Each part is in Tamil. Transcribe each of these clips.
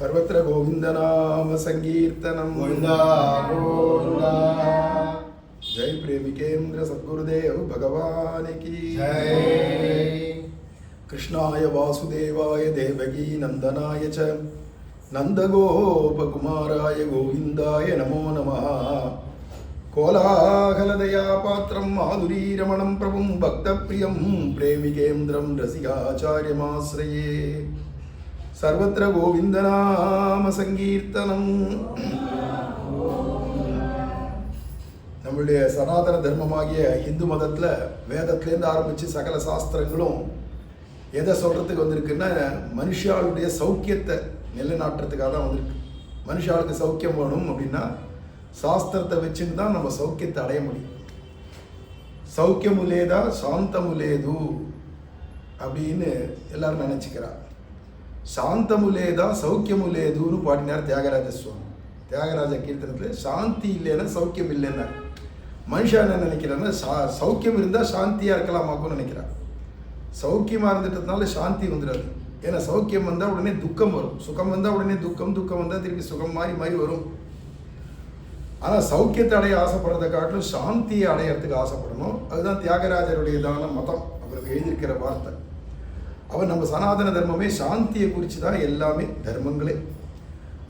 सर्वत्र गोविंदनाम संकीर्तनम गोविंदा गोविंदा। जय प्रेमिकेन्द्र सद्गुरुदेव भगवान की जय। कृष्णाय वासुदेवाय देवकी नंदनाय च नंदगोपकुमाराय गोविंदाय नमो नमः। कोलाहलदया पात्रं माधुरीरमणं प्रभुं भक्तप्रियं प्रेमिकेन्द्रं रसिकाचार्यमाश्रये। सर्वत्र गोविंदनाम संकीर्तनम. நம்மளுடைய சனாதன தர்மமாகிய இந்து மதத்தில் வேதத்திலேருந்து ஆரம்பித்து சகல சாஸ்திரங்களும் எதை சொல்கிறதுக்கு வந்திருக்குன்னா மனுஷாளுடைய சௌக்கியத்தை நிலைநாட்டுறதுக்காக தான் வந்திருக்கு. மனுஷாளுக்கு சௌக்கியம் வேணும் அப்படின்னா சாஸ்திரத்தை வச்சுன்னு தான் நம்ம சௌக்கியத்தை அடைய முடியும். சௌக்கியமுலேதா சாந்தமுலேது அப்படின்னு எல்லாரும் நினச்சிக்கிறார். சாந்தமுலேதா சௌக்கியமுலேதுன்னு பாடினார் தியாகராஜ சுவாமி. தியாகராஜ கீர்த்தனத்தில் சாந்தி இல்லைன்னா சௌக்கியம் இல்லைன்னா மனுஷன் என்ன நினைக்கிறான்னா சௌக்கியம் இருந்தால் சாந்தியாக இருக்கலாமாக்குன்னு நினைக்கிறார். சௌக்கியமாக இருந்துட்டதுனால சாந்தி வந்துடாது. ஏன்னா சௌக்கியம் வந்தால் உடனே துக்கம் வரும், சுகம் வந்தால் உடனே துக்கம், துக்கம் வந்தால் திருப்பி சுகம் மாறி மாறி வரும். ஆனால் சௌக்கியத்தை அடைய ஆசைப்படுறதை காட்டிலும் சாந்தியை அடையிறதுக்கு ஆசைப்படணும். அதுதான் தியாகராஜருடையதான மதம், அவருக்கு எழுதியிருக்கிற வார்த்தை. அவர் நம்ம சனாதன தர்மமே சாந்தியை குறித்து தான் எல்லாமே தர்மங்களே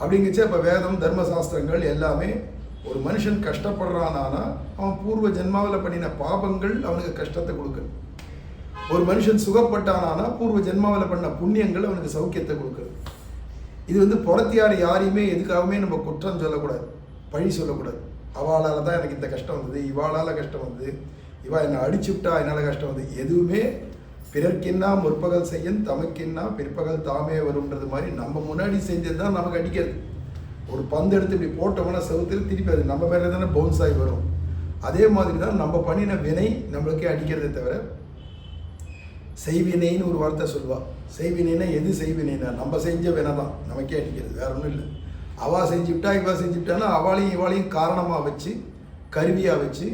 அப்படிங்கிச்சு. அப்போ வேதம் தர்மசாஸ்திரங்கள் எல்லாமே ஒரு மனுஷன் கஷ்டப்படுறானா அவன் பூர்வ ஜென்மாவில் பண்ணின பாபங்கள் அவனுக்கு கஷ்டத்தை கொடுக்குது. ஒரு மனுஷன் சுகப்பட்டானா பூர்வ ஜென்மாவில் பண்ண புண்ணியங்கள் அவனுக்கு சௌக்கியத்தை கொடுக்குது. இது புறத்தியார் யாரையுமே எதுக்காகவுமே நம்ம குற்றம் சொல்லக்கூடாது, பழி சொல்லக்கூடாது. அவளால் தான் எனக்கு இந்த கஷ்டம் வந்தது, இவாளால் கஷ்டம் வந்தது, இவா என்னை அடிச்சுவிட்டா என்னால் கஷ்டம் வந்தது. எதுவுமே பிறர்க்கின்னா முற்பகல் செய்யன் தமக்கின்னா பிற்பகல் தாமே வரும்ன்றது மாதிரி நம்ம முன்னாடி செஞ்சது தான் நமக்கு அடிக்கிறது. ஒரு பந்து எடுத்து இப்படி போட்டோம்னா செவுத்துல திருப்பி அது நம்ம மேலே தானே பவுன்ஸ் ஆகி வரும். அதே மாதிரி தான் நம்ம பண்ணின வினை நம்மளுக்கே அடிக்கிறதே தவிர செய்வினைன்னு ஒரு வார்த்தை சொல்லுவாள். செய்வினைனா எது செய்வினைனா நம்ம செஞ்ச வினை தான் நமக்கே அடிக்கிறது, வேற ஒன்றும் இல்லை. அவள் செஞ்சுவிட்டா இவா செஞ்சுவிட்டானா அவளையும் இவாளையும் காரணமாக வச்சு கருவியாக வச்சு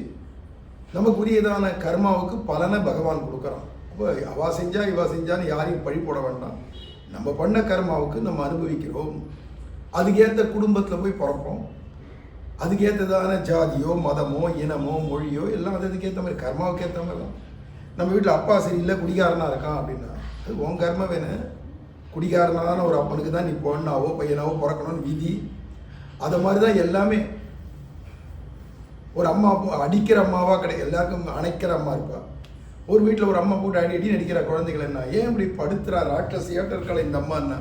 நமக்குரியதான கர்மாவுக்கு பலனை பகவான் கொடுக்குறான். அப்போ அவா செஞ்சா இவா செஞ்சான்னு யாரையும் பழி போட வேண்டாம். நம்ம பண்ண கர்மாவுக்கு நம்ம அனுபவிக்கிறோம். அதுக்கேற்ற குடும்பத்தில் போய் பிறப்போம். அதுக்கேற்றதான ஜாதியோ மதமோ இனமோ மொழியோ எல்லாம் அதுக்கேற்ற மாதிரி கர்மாவுக்கு ஏற்ற மாதிரி தான். நம்ம வீட்டில் அப்பா சரியில்லை குடிகாரனாக இருக்கான் அப்படின்னா அது உன் கர்ம வேணும். குடிகாரனான ஒரு அப்பனுக்கு தான் நீ பொண்ணாவோ பையனாவோ பிறக்கணும்னு விதி. அதை மாதிரி தான் எல்லாமே. ஒரு அம்மா அடிக்கிற அம்மாவாக கிடையாது, எல்லாருக்கும் அணைக்கிற அம்மா இருப்பா. ஒரு வீட்டில் ஒரு அம்மா போட்டு அடி நடிக்கிற குழந்தைகள் என்ன ஏன் இப்படி படுத்துறா ராட்சசியாட்ட இருக்கல இந்த அம்மா என்ன,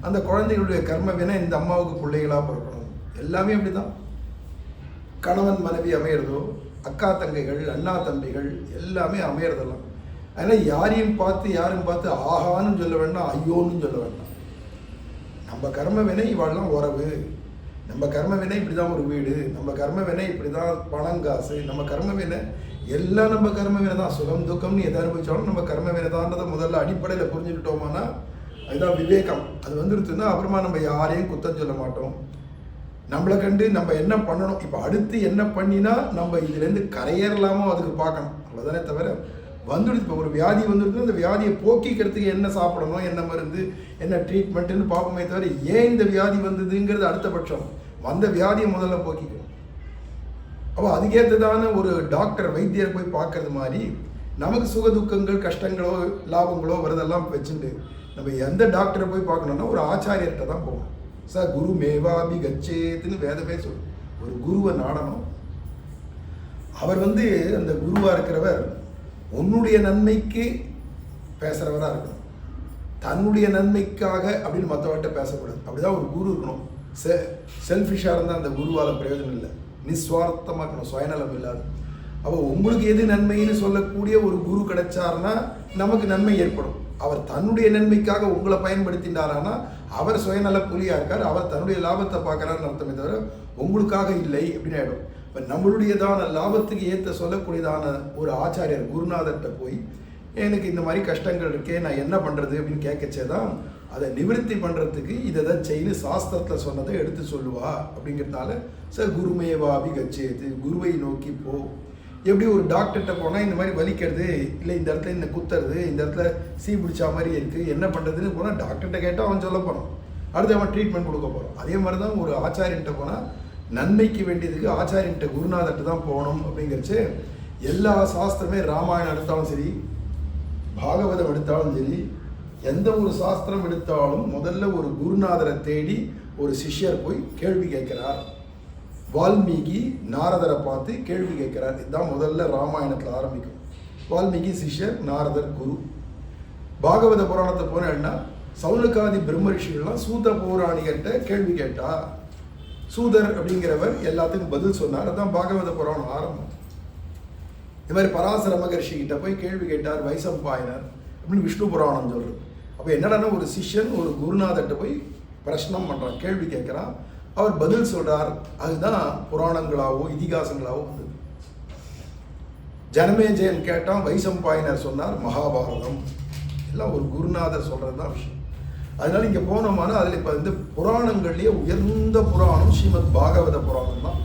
அந்த குழந்தைகளுடைய கர்ம வேணா இந்த அம்மாவுக்கு பிள்ளைகளாக பிறக்கணும். எல்லாமே அப்படி தான். கணவன் மனைவி அமையிறதோ, அக்கா தங்கைகள் அண்ணா தம்பிகள் எல்லாமே அமையிறதெல்லாம். அதனால் யாரையும் பார்த்து ஆஹான்னு சொல்ல வேண்டாம், ஐயோன்னு சொல்ல வேண்டாம். நம்ம கர்ம வினை இவாள்லாம் உறவு, நம்ம கர்ம வினை இப்படி தான் ஒரு வீடு, நம்ம கர்ம வினை இப்படி தான் பணங்காசு, நம்ம கர்ம வினை எல்லாம் நம்ம கர்ம வினை தான். சுகம் துக்கம்னு எதை அனுபவிச்சாலும் நம்ம கர்ம வினை தான்றதை முதல்ல அடிப்படையில் புரிஞ்சுக்கிட்டோமானா அதுதான் விவேகம். அது வந்துடுச்சுன்னா அப்புறமா நம்ம யாரையும் குத்தம் சொல்ல மாட்டோம். நம்மளை கண்டு நம்ம என்ன பண்ணணும், இப்போ அடுத்து என்ன பண்ணினா நம்ம இதுலேருந்து கரையேறலாமோ அதுக்கு பார்க்கணும். அவ்வளோதானே தவிர வந்துடுது. இப்போ ஒரு வியாதி வந்துடுதுன்னா அந்த வியாதியை போக்கிக்கிறதுக்கு என்ன சாப்பிடணும், என்ன மருந்து, என்ன ட்ரீட்மெண்ட்டுன்னு பார்ப்போமே தவிர ஏன் இந்த வியாதி வந்ததுங்கிறது அடுத்த பட்சம். வந்த வியாதியை முதல்ல போக்கிக்கணும். அப்போ அதுக்கேற்றதான ஒரு டாக்டர் வைத்தியரை போய் பார்க்கறது மாதிரி நமக்கு சுக துக்கங்கள் கஷ்டங்களோ லாபங்களோ வரதெல்லாம் வச்சுட்டு நம்ம எந்த டாக்டரை போய் பார்க்கணுன்னா ஒரு ஆச்சாரியர்கிட்ட தான் போகணும். குரு மேவாபி கச்சேத்துன்னு வேதமே சொல்லும். ஒரு குருவை நாடணும். அவர் அந்த குருவாக இருக்கிறவர் உன்னுடைய நன்மைக்கு பேசுகிறவராக இருக்கணும். தன்னுடைய நன்மைக்காக அப்படின்னு மற்றவர்கிட்ட பேசக்கூடாது. அப்படிதான் ஒரு குரு இருக்கணும். செல்ஃபிஷாக இருந்தால் அந்த குருவால் பிரயோஜனம் இல்லை. நிஸ்வார்த்தமாக இருக்கணும், சுயநலம் இல்லாது. அப்போ உங்களுக்கு எது நன்மைன்னு சொல்லக்கூடிய ஒரு குரு கிடைச்சாருன்னா நமக்கு நன்மை ஏற்படும். அவர் தன்னுடைய நன்மைக்காக உங்களை பயன்படுத்தினாரானா அவர் சுயநல புலியாக இருக்கார், அவர் தன்னுடைய லாபத்தை பார்க்குறாருன்னு அர்த்தமே தவிர உங்களுக்காக இல்லை அப்படின்னு ஆகிடும். இப்போ நம்மளுடையதான லாபத்துக்கு ஏற்ற சொல்லக்கூடியதான ஒரு ஆச்சாரியர் குருநாதர்கிட்ட போய் எனக்கு இந்த மாதிரி கஷ்டங்கள் இருக்கே நான் என்ன பண்ணுறது அப்படின்னு கேட்கச்சே தான் அதை நிவர்த்தி பண்ணுறதுக்கு இதை தான் செய்யு சாஸ்திரத்தில் சொன்னதை எடுத்து சொல்லுவா. அப்படிங்கிறதுனால குருமேவாபி கச்சேது, குருவை நோக்கி போ. எப்படி ஒரு டாக்டர்கிட்ட போனால் இந்த மாதிரி வலிக்கிறது இல்லை, இந்த இடத்துல இந்த குத்துறது, இந்த இடத்துல சீ பிடிச்சா மாதிரி இருக்குது, என்ன பண்ணுறதுன்னு போனால் டாக்டர்கிட்ட கேட்டால் அவன் சொல்ல போகிறான். அடுத்து அவன் ட்ரீட்மெண்ட் கொடுக்க போகிறான். அதே மாதிரி தான் ஒரு ஆச்சாரியன்ட்ட போனால் நன்மைக்கு வேண்டியதுக்கு ஆச்சாரியன்ட்ட குருநாதர்கிட்ட தான் போகணும் அப்படிங்கிறச்சு எல்லா சாஸ்திரமே ராமாயணம் எடுத்தாலும் சரி, பாகவதம் எடுத்தாலும் சரி, எந்த ஒரு சாஸ்திரம் எடுத்தாலும் முதல்ல ஒரு குருநாதரை தேடி ஒரு சிஷ்யர் போய் கேள்வி கேட்கிறார். வால்மீகி நாரதரை பார்த்து கேள்வி கேட்கிறார். இதுதான் முதல்ல ராமாயணத்தில் ஆரம்பிக்கும். வால்மீகி சிஷ்யர், நாரதர் குரு. பாகவத புராணத்தை போனேன்னா சௌனகாதி பிரம்ம ரிஷிகள்லாம் சூத பௌராணிகர்கிட்ட கேள்வி கேட்டா. சூதர் அப்படிங்கிறவர் எல்லாத்துக்கும் பதில் சொன்னார். அதுதான் பாகவத புராணம் ஆரம்பம். இது மாதிரி பராசர மகர்ஷி கிட்ட போய் கேள்வி கேட்டார் வைசம்பாயனர் அப்படின்னு விஷ்ணு புராணம் சொல்றது. அப்போ என்னடான்னா ஒரு சிஷ்யன் ஒரு குருநாதர்கிட்ட போய் பிரश्னம் பண்ணுறான், கேள்வி கேட்குறான், அவர் பதில் சொல்றார். அதுதான் புராணங்களாவோ இதிகாசங்களாவோ வந்தது. ஜனமேஜயன் கேட்டான், வைசம்பாயனர் சொன்னார் மகாபாரதம். எல்லாம் ஒரு குருநாதர் சொல்றது தான் விஷயம். அதனால இங்கே போனோம்னா அதில் இப்போ வந்து புராணங்கள்லேயே உயர்ந்த புராணம் ஸ்ரீமத் பாகவத புராணம் தான்.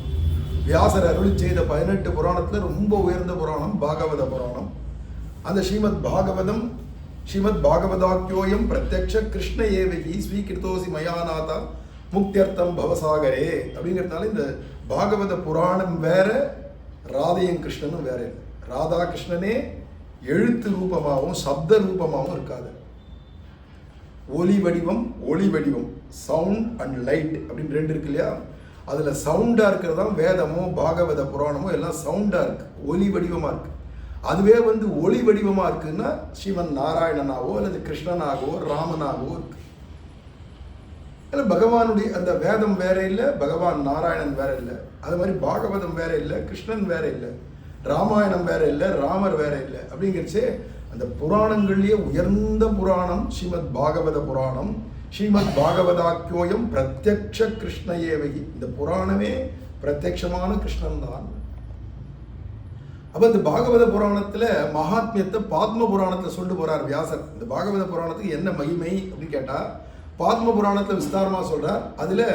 வியாசர் அருளி செய்த 18 புராணத்தில் ரொம்ப உயர்ந்த புராணம் பாகவத புராணம். அந்த ஸ்ரீமத் பாகவதம், ஸ்ரீமத் பாகவதாக்கியோயம் பிரத்யக்ஷ கிருஷ்ண ஏவகி ஸ்வீகிருத்தோசி மயாநாதா முக்தியர்த்தம் பவசாகரே அப்படிங்கிறதுனால இந்த பாகவத புராணம் வேற, ராதையும் கிருஷ்ணனும் வேற இல்லை. ராதா கிருஷ்ணனே எழுத்து ரூபமாகவும் சப்த ரூபமாகவும் இருக்காது. ஒலி வடிவம் ஒளி வடிவம், சவுண்ட் அண்ட் லைட் அப்படின்னு 2 இருக்கு இல்லையா? அதில் சவுண்டாக இருக்கிறது தான் வேதமோ பாகவத புராணமோ எல்லாம் சவுண்டாக இருக்குது, ஒலி வடிவமாக இருக்குது. அதுவே வந்து ஒளி வடிவமாக இருக்குன்னா ஸ்ரீமன் நாராயணனாவோ அல்லது கிருஷ்ணனாகவோ ராமனாகவோ இருக்கு. இல்லை பகவானுடைய அந்த வேதம் வேற இல்லை, பகவான் நாராயணன் வேற இல்லை. அது மாதிரி பாகவதம் வேற இல்லை, கிருஷ்ணன் வேற இல்லை, ராமாயணம் வேற இல்லை, ராமர் வேற இல்லை. அப்படிங்கிறச்சே அந்த புராணங்கள்லேயே உயர்ந்த புராணம் ஸ்ரீமத் பாகவத புராணம். ஸ்ரீமத் பாகவதாக்கியோயம் பிரத்யக்ஷ கிருஷ்ண ஏவகி. இந்த புராணமே பிரத்யக்ஷமான கிருஷ்ணன் தான். அப்போ இந்த பாகவத புராணத்தில் மகாத்மியத்தை பாத்ம புராணத்தில் சொல்லிட்டு போறார் வியாசர். இந்த பாகவத புராணத்துக்கு என்ன மகிமை அப்படின்னு கேட்டால் பாத்ம புராணத்தில் விஸ்தாரமாக சொல்றார். அதில்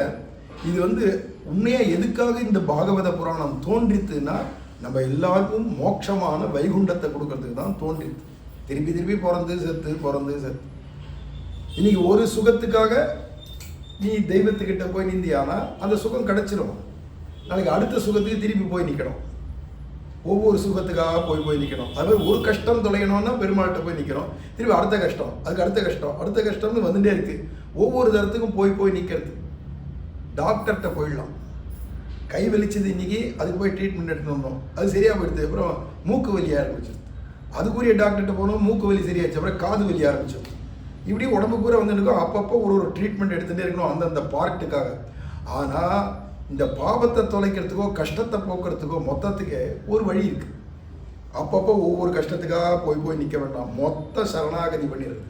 இது வந்து உண்மையாக எதுக்காக இந்த பாகவத புராணம் தோன்றித்துன்னா நம்ம எல்லாருக்கும் மோட்சமான வைகுண்டத்தை கொடுக்கறதுக்கு தான் தோன்றித்து. திருப்பி திருப்பி பிறந்து செத்து இன்னைக்கு ஒரு சுகத்துக்காக நீ தெய்வத்துக்கிட்ட போய் நிந்தியானா அந்த சுகம் கிடைச்சிடும். நாளைக்கு அடுத்த சுகத்துக்கு திருப்பி போய் நிற்கணும். ஒவ்வொரு சுகத்துக்காக போய் நிற்கணும். அது மாதிரி ஒரு கஷ்டம் தொலையணும்னா பெருமாள்கிட்ட போய் நிற்கணும். திருப்பி அடுத்த கஷ்டம், அதுக்கு அடுத்த கஷ்டம்னு வந்துட்டே இருக்கு. ஒவ்வொரு தரத்துக்கும் போய் நிற்கிறது. டாக்டர்கிட்ட போயிடலாம். கை வலிச்சது இன்னைக்கு, அதுக்கு போய் ட்ரீட்மெண்ட் எடுத்துட்டு வந்தோம், அது சரியாக போயிடுது. அப்புறம் மூக்கு வலி ஆரம்பிச்சது, அதுக்குரிய டாக்டர்கிட்ட போனோம், மூக்கு வலி சரியாச்சு. அப்புறம் காது வலி ஆரம்பிச்சோம். இப்படி உடம்பு பூரா வந்துருக்கோம். அப்பப்போ ஒரு ட்ரீட்மெண்ட் எடுத்துகிட்டே இருக்கணும் அந்தந்த பார்ட்டுக்காக. ஆனால் இந்த பாவத்தை தொலைக்கிறதுக்கோ கஷ்டத்தை போக்குறதுக்கோ மொத்தத்துக்கு ஒரு வழி இருக்கு. அப்பப்போ ஒவ்வொரு கஷ்டத்துக்காக போய் நிற்க வேண்டாம். மொத்த சரணாகதி பண்ணிடுறது.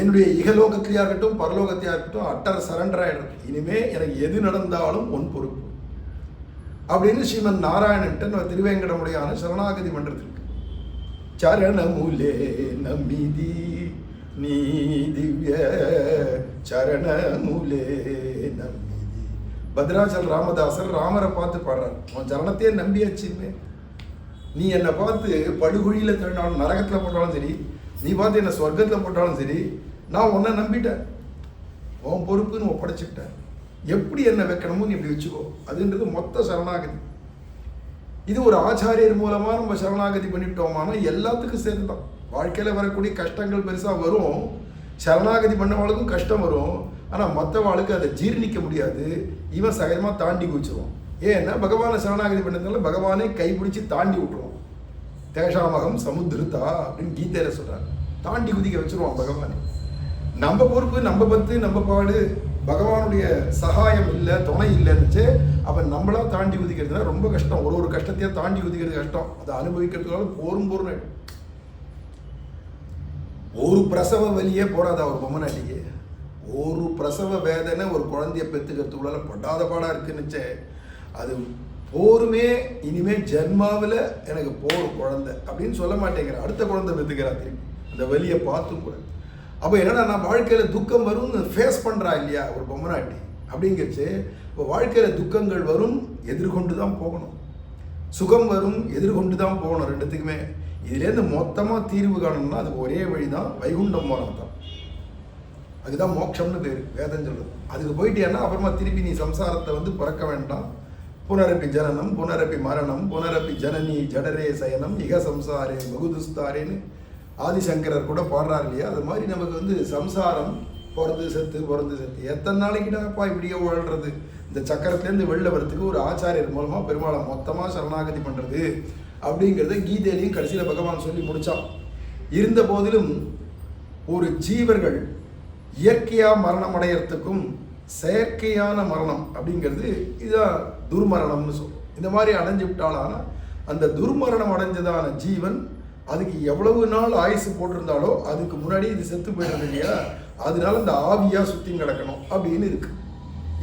என்னுடைய இகலோகத்திலையா இருக்கட்டும் பரலோகத்திலையா இருக்கட்டும் அட்டர் சரண்டர் ஆகிடுறது. இனிமே எனக்கு எது நடந்தாலும் உன் பொறுப்பு அப்படின்னு ஸ்ரீமன் நாராயணன்ட்ட நம்ம திருவேங்கடமுடையான சரணாகதி பண்ணுறது இருக்கு. சரணமுலே நம்மிதி நீ திவ்ய சரணமுலே நம்மிதி. பத்ராச்சல் ராமதாசர் ராமரை பார்த்து பாடுறார். உன் சரணத்தையே நம்பியாச்சுமே. நீ என்னை பார்த்து படுகுழியில் தள்ளினாலும் நரகத்தில் போட்டாலும் சரி, நீ பார்த்து என்னை சொர்க்கத்தில் போட்டாலும் சரி, நான் உன்னை நம்பிட்டேன், உன் பொறுப்புன்னு ஒப்படைச்சிக்கிட்டேன். எப்படி என்ன வைக்கணுமோ நீ இப்படி வச்சுக்கோ. அதுன்றது மொத்த சரணாகதி. இது ஒரு ஆச்சாரியர் மூலமாக நம்ம சரணாகதி பண்ணிவிட்டோமானா எல்லாத்துக்கும் சேர்ந்து தான். வாழ்க்கையில் வரக்கூடிய கஷ்டங்கள் பெருசாக வரும். சரணாகதி பண்ணவாளுக்கும் கஷ்டம் வரும். ஆனால் மற்றவாளுக்கு அதை ஜீர்ணிக்க முடியாது. இவன் சகஜமாக தாண்டி குதிச்சிருவான். ஏன்னா பகவானை சரணாகதி பண்ணதுனால பகவானை கைப்பிடிச்சு தாண்டி விட்டுருவான். தேஷாமகம் சமுத்திருத்தா அப்படின்னு கீதையில சொல்றாங்க. தாண்டி குதிக்க வச்சிருவான் பகவானை. நம்ம பொறுப்பு, நம்ம பத்து, நம்ம பாடு, பகவானுடைய சகாயம் இல்லை, துணை இல்லைன்னுச்சு. அப்போ நம்மளா தாண்டி குதிக்கிறதுனா ரொம்ப கஷ்டம். ஒரு கஷ்டத்தையே தாண்டி குதிக்கிறது கஷ்டம். அதை அனுபவிக்கிறதுக்காக போரும் ஒரு பிரசவ வலியே போறாதா ஒரு பொம்மநாட்டிக்கு? ஒரு பிரசவ வேதனை ஒரு குழந்தைய பெற்றுக்கிறதுக்குள்ள படாத பாடா இருக்குன்னுச்சே. அது போருமே. இனிமே ஜென்மாவில் எனக்கு போரும் குழந்தை அப்படின்னு சொல்ல மாட்டேங்கிற, அடுத்த குழந்தை பெற்றுக்கிறா திரும்பி அந்த வலியை பார்த்தும் கூட. அப்போ என்னடா நான் வாழ்க்கையில் துக்கம் வரும்னு ஃபேஸ் பண்ணுறா இல்லையா ஒரு பொம்மநாட்டி அப்படிங்கிறச்சு. இப்போ வாழ்க்கையில் துக்கங்கள் வரும், எதிர்கொண்டு தான் போகணும். சுகம் வரும், எதிர்கொண்டு தான் போகணும். ரெண்டுத்துக்குமே இதுலேருந்து மொத்தமாக தீர்வு காணணும்னா அதுக்கு ஒரே வழி தான் வைகுண்டம் போனால் தான். அதுதான் மோட்சம்னு பேர் வேதம் சொல்றது. அதுக்கு போயிட்டேன்னா அப்புறமா திருப்பி நீ சம்சாரத்தை வந்து பிறக்க வேண்டாம். புனரப்பி ஜனனம் புனரப்பி மரணம் புனரப்பி ஜனனி ஜடரே சயனம் இக சம்சாரே பகுதுஸ்தாரேன்னு ஆதிசங்கரர் கூட பாடுறாரு இல்லையா? அது மாதிரி நமக்கு வந்து சம்சாரம் பிறந்து செத்து எத்தனை நாளைக்கிட்டாப்பா இப்படியே வாழ்றது? இந்த சக்கரத்துலேருந்து வெளில வரத்துக்கு ஒரு ஆச்சாரியர் மூலமாக பெருமாளை மொத்தமாக சரணாகதி பண்ணுறது அப்படிங்கிறத கீதையிலையும் கடைசியில் பகவான் சொல்லி முடித்தான். இருந்த போதிலும் ஒரு ஜீவர்கள் இயற்கையாக மரணம் அடையிறதுக்கும் செயற்கையான மரணம் அப்படிங்கிறது இதுதான் துர்மரணம்னு சொல்லும். இந்த மாதிரி அடைஞ்சு விட்டாலான அந்த துர்மரணம் அடைஞ்சதான ஜீவன் அதுக்கு எவ்வளவு நாள் ஆயுசு போட்டிருந்தாலோ அதுக்கு முன்னாடி இது செத்து போயிடுறது இல்லையா? அதனால இந்த ஆவியாக சுற்றி கிடக்கணும் அப்படின்னு இருக்கு.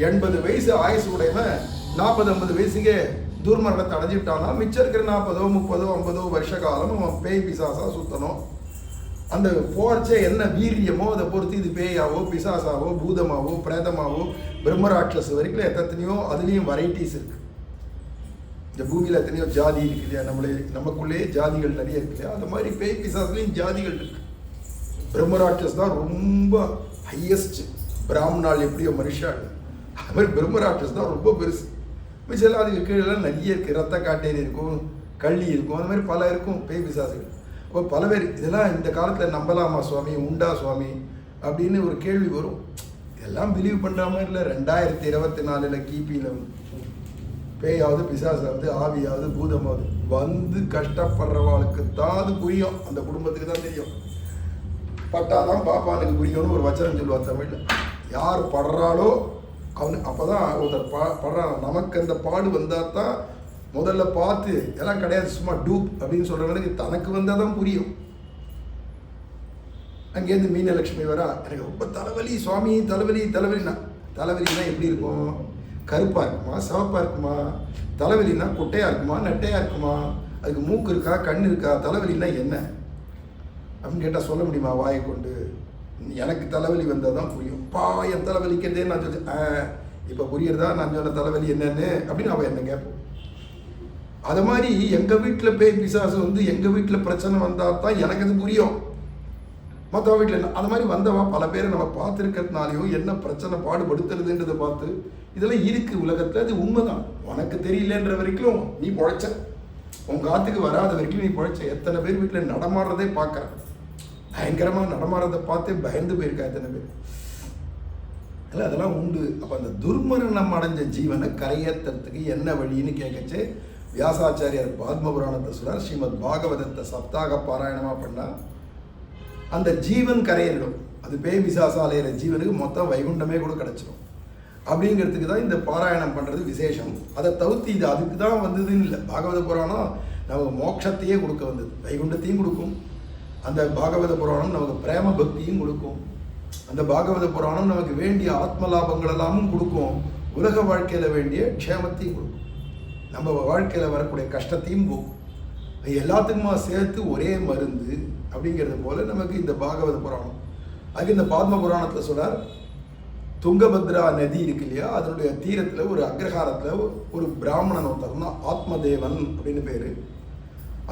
80 வயசு ஆயுசு உடையவன் 40-50 வயசுக்கே துர்மரணத்தை அடைஞ்சிட்டானா மிச்சம் இருக்கிற 40, 30, 50 வருஷ காலம் அவன் பேய் பிசாசா சுத்தணும். அந்த போர்ச்சே என்ன வீரியமோ அதை பொறுத்து இது பேயாவோ பிசாசாவோ பூதமாவோ பிரேதமாவோ பிரம்மராட்சஸ் வரைக்கும் எத்தனையோ அதுலேயும் வெரைட்டிஸ் இருக்கு. இந்த பூமியில் எத்தனையோ ஜாதி இருக்கு இல்லையா? நமக்குள்ளேயே ஜாதிகள் நிறைய இருக்கு இல்லையா? அந்த மாதிரி பேய் பிசாசுலேயும் ஜாதிகள் இருக்கு. பிரம்மராட்சஸ் தான் ரொம்ப ஹையஸ்ட். பிராமணால் எப்படியோ மனுஷாள் அது மாதிரி பிரம்மராட்சஸ் தான் ரொம்ப பெருசு. மிச்சம் அதுக்கு கீழே நிறைய இருக்குது. ரத்த காட்டேரி இருக்கும், கள்ளி இருக்கும், அந்த மாதிரி பல இருக்கும் பேய் பிசாசுகள். அப்போ பல பேர் இதெல்லாம் இந்த காலத்தில் நம்பலாமா சுவாமி, உண்டா சுவாமி அப்படின்னு ஒரு கேள்வி வரும். இதெல்லாம் பிலீவ் பண்ணுற மாதிரி இல்லை. 2024 கிபியில் பேயாவது பிசாசாவது ஆவியாவது பூதமாவது வந்து கஷ்டப்படுறவாளுக்கு தான் அது புரியும். அந்த குடும்பத்துக்கு தான் தெரியும். பட்டாதான் பாப்பானுக்கு புரியும்னு ஒரு வச்சனம் சொல்லுவார் தமிழில். யார் படுறாளோ அவனு அப்போ தான் ஒருத்தர் படுறான். நமக்கு அந்த பாடு வந்தால் தான் முதல்ல பார்த்து எல்லாம் கிடையாது சும்மா டூப் அப்படின்னு சொல்கிறவனுக்கு தனக்கு வந்தால் தான் புரியும். அங்கேருந்து மீனலட்சுமி வரா, எனக்கு ரொம்ப தலைவலி சுவாமி, தலைவலினா எப்படி இருக்கும்? கருப்பாக இருக்குமா, சிவப்பாக இருக்குமா? தலைவலினா குட்டையாக இருக்குமா, நெட்டையாக இருக்குமா? அதுக்கு மூக்கு இருக்கா, கண் இருக்கா? தலைவலினா என்ன அப்படின்னு கேட்டால் சொல்ல முடியுமா வாயை கொண்டு? எனக்கு தலைவலி வந்தால் தான் புரியும். என் தலைவலிக்கிறதே நான் சொல்ல இப்போ புரியுறதா நான் சொன்ன தலைவலி என்னன்னு அப்படின்னு அவன் என்ன கேட்போம். அது மாதிரி எங்கள் வீட்டில் பேய் பிசாசு வந்து எங்கள் வீட்டில் பிரச்சனை வந்தால் தான் எனக்கு அது புரியும். மற்ற வீட்டில் என்ன அது மாதிரி வந்தவா பல பேரை நம்ம பார்த்துருக்கிறதுனாலையும் என்ன பிரச்சனை பாடுபடுத்துறதுன்றதை பார்த்து இதெல்லாம் இருக்குது உலகத்தில். அது உண்மைதான். உனக்கு தெரியலன்ற வரைக்கும் நீ பொழைச்ச, உன் காத்துக்கு வராத வரைக்கும் நீ பொழைச்ச. எத்தனை பேர் வீட்டில் நடமாடுறதே பார்க்குறேன், பயங்கரமாக நடமாடுறதை பார்த்தே பயந்து போயிருக்கா எத்தனை பேர். இல்லை அதெல்லாம் உண்டு. அப்போ அந்த துர்மரணம் அடைஞ்ச ஜீவனை கரையேற்றுறதுக்கு என்ன வழின்னு கேட்கச்சு வியாசாச்சாரியார் பாத்ம புராணத்தை சொல்றார். ஸ்ரீமத் பாகவதத்தை சப்தாக பாராயணமாக பண்ணால் அந்த ஜீவன் கரையிடும். அது பேய் பிசாசாலையிற ஜீவனுக்கு மொத்தம் வைகுண்டமே கூட கிடச்சிடும். அப்படிங்கிறதுக்கு தான் இந்த பாராயணம் பண்ணுறது விசேஷம். அதை தவிர்த்து இது அதுக்கு தான் வந்ததுன்னு இல்லை. பாகவத புராணம் நமக்கு மோட்சத்தையே கொடுக்க வந்தது, வைகுண்டத்தையும் கொடுக்கும். அந்த பாகவத புராணம் நமக்கு பிரேம பக்தியும் கொடுக்கும். அந்த பாகவத புராணம் நமக்கு வேண்டிய ஆத்ம லாபங்கள் எல்லாமும் கொடுக்கும். உலக வாழ்க்கையில் வேண்டிய க்ஷேமத்தையும் கொடுக்கும். நம்ம வாழ்க்கையில் வரக்கூடிய கஷ்டத்தையும் போகும். எல்லாத்துக்குமா சேர்த்து ஒரே மருந்து அப்படிங்கிறது போல நமக்கு இந்த பாகவத புராணம். அதுக்கு இந்த பாத்ம புராணத்தில் சொல்றார், துங்கபத்ரா நதி இருக்கு இல்லையா, அதனுடைய தீரத்தில் ஒரு அக்ரஹாரத்தில் ஒரு பிராமணன் ஒருத்தர் தான் ஆத்மதேவன் அப்படின்னு பேர்.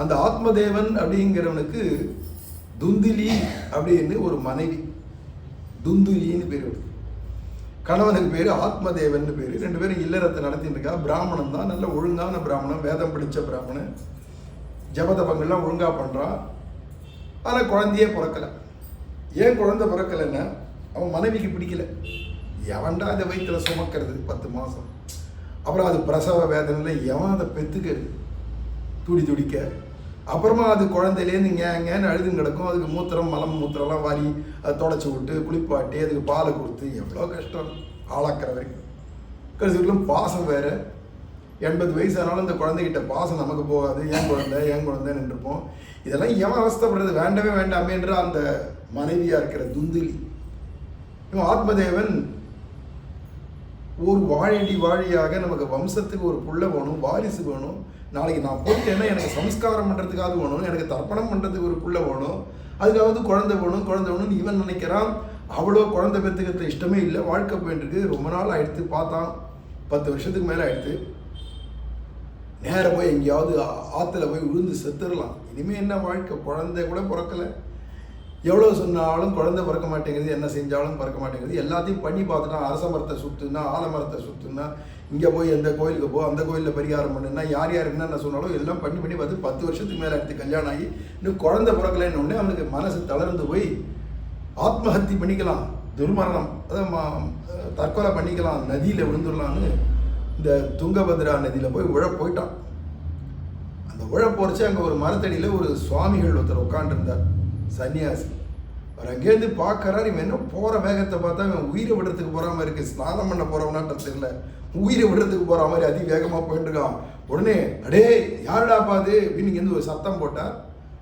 அந்த ஆத்மதேவன் அப்படிங்கிறவனுக்கு துந்திலி அப்படின்னு ஒரு மனைவி, துந்துலின்னு பேர். கணவனுக்கு பேர் ஆத்மதேவன் பேர். 2 பேரும் இல்லறத்தை நடத்திட்டு இருக்கா. பிராமணன் தான், நல்ல ஒழுங்கான பிராமணன், வேதம் படித்த பிராமணன், ஜபதபங்கள்லாம் ஒழுங்காக பண்ணுறான். ஆனால் குழந்தையே பிறக்கலை. ஏன் குழந்தை பிறக்கலைன்னா அவன் மனைவிக்கு பிடிக்கல. எவன்டா அதை வயிற்றுல சுமக்கிறது 10 மாதம், அப்புறம் அது பிரசவ வேதனையில் எவன் அதை பெற்றுக்கிறது துடிக்க, அப்புறமா அது குழந்தையிலேருந்து இங்கேன்னு அழுதுன்னு கிடக்கும். அதுக்கு மூத்திரம் மூத்திரம்லாம் வாரி அதை தொடச்சி விட்டு குளிப்பாட்டி அதுக்கு பாலை கொடுத்து எவ்வளோ கஷ்டம் ஆளாக்கிற வரைக்கும். கடைசிகளும் பாசம் வேறு. 80 வயசு ஆனாலும் இந்த குழந்தைகிட்ட பாசம் நமக்கு போகாது. ஏன் குழந்தைன்னு நின்றுப்போம். இதெல்லாம் எவன் அவஸ்தைப்படுறது, வேண்டவே வேண்டாமேன்ற அந்த மனைவியாக இருக்கிற துந்திலி. இவன் ஆத்மதேவன் ஒரு வாழியாக நமக்கு வம்சத்துக்கு ஒரு புள்ள வேணும், வாரிசு வேணும். நாளைக்கு நான் போயிட்டேன்னா எனக்கு சம்ஸ்காரம் பண்ணுறதுக்காவது வேணும், எனக்கு தர்ப்பணம் பண்ணுறதுக்கு ஒரு புள்ள வேணும், அதுக்காவது குழந்தை வேணும்னு இவன் நினைக்கிறான். அவ்வளோ குழந்தை பெற்றுக்கிறது இஷ்டமே இல்லை. வாழ்க்கை போயிட்டுருக்கு. ரொம்ப நாள் ஆயிடுத்து, பார்த்தான் 10 வருஷத்துக்கு மேலே ஆயிடுத்து. நேராக போய் எங்கேயாவது ஆற்றுல போய் விழுந்து செத்துடலாம். இனிமேல் என்ன வாழ்க்கை, குழந்தை கூட பிறக்கலை. எவ்வளோ சொன்னாலும் குழந்தை பிறக்க மாட்டேங்குது, என்ன செஞ்சாலும் பிறக்க மாட்டேங்குது. எல்லாத்தையும் பண்ணி பார்த்துட்டான். அரச மரத்தை சுற்றுனா, ஆலமரத்தை சுற்றுனா, இங்கே போய் எந்த கோயிலுக்கு போ, அந்த கோயிலில் பரிகாரம் பண்ணுன்னா, யார் யார் என்னென்ன சொன்னாலும் எல்லாம் பண்ணி பார்த்து 10 வருஷத்துக்கு மேலே எடுத்து கல்யாணம் ஆகி இன்னும் குழந்தை பிறக்கலைன்னு உடனே அவனுக்கு மனசு தளர்ந்து போய் ஆத்மஹத்தி பண்ணிக்கலாம், துர்மரணம், அதான் தற்கொலை பண்ணிக்கலாம், நதியில் விழுந்துடலான்னு இந்த துங்கபத்ரா நதியில் போய் போயிட்டான். அந்த போகிறச்சு அங்கே ஒரு மரத்தடியில் ஒரு சுவாமிகள் ஒருத்தர் உட்காண்டிருந்தார், சன்னியாசி. அவர் அங்கேருந்து பார்க்கறாரு. இவன் என்ன போகிற வேகத்தை பார்த்தா இவன் உயிரை விடுறதுக்கு போகிற மாதிரி இருக்குது. ஸ்நானம் பண்ண போகிறவனான்னு தெரியல, உயிரை விடுறதுக்கு போகிற மாதிரி அதி வேகமாக போயிட்டு இருக்கான். உடனே அடே யாருடா பாது அப்படின்னு இங்கேருந்து ஒரு சத்தம் போட்டார்.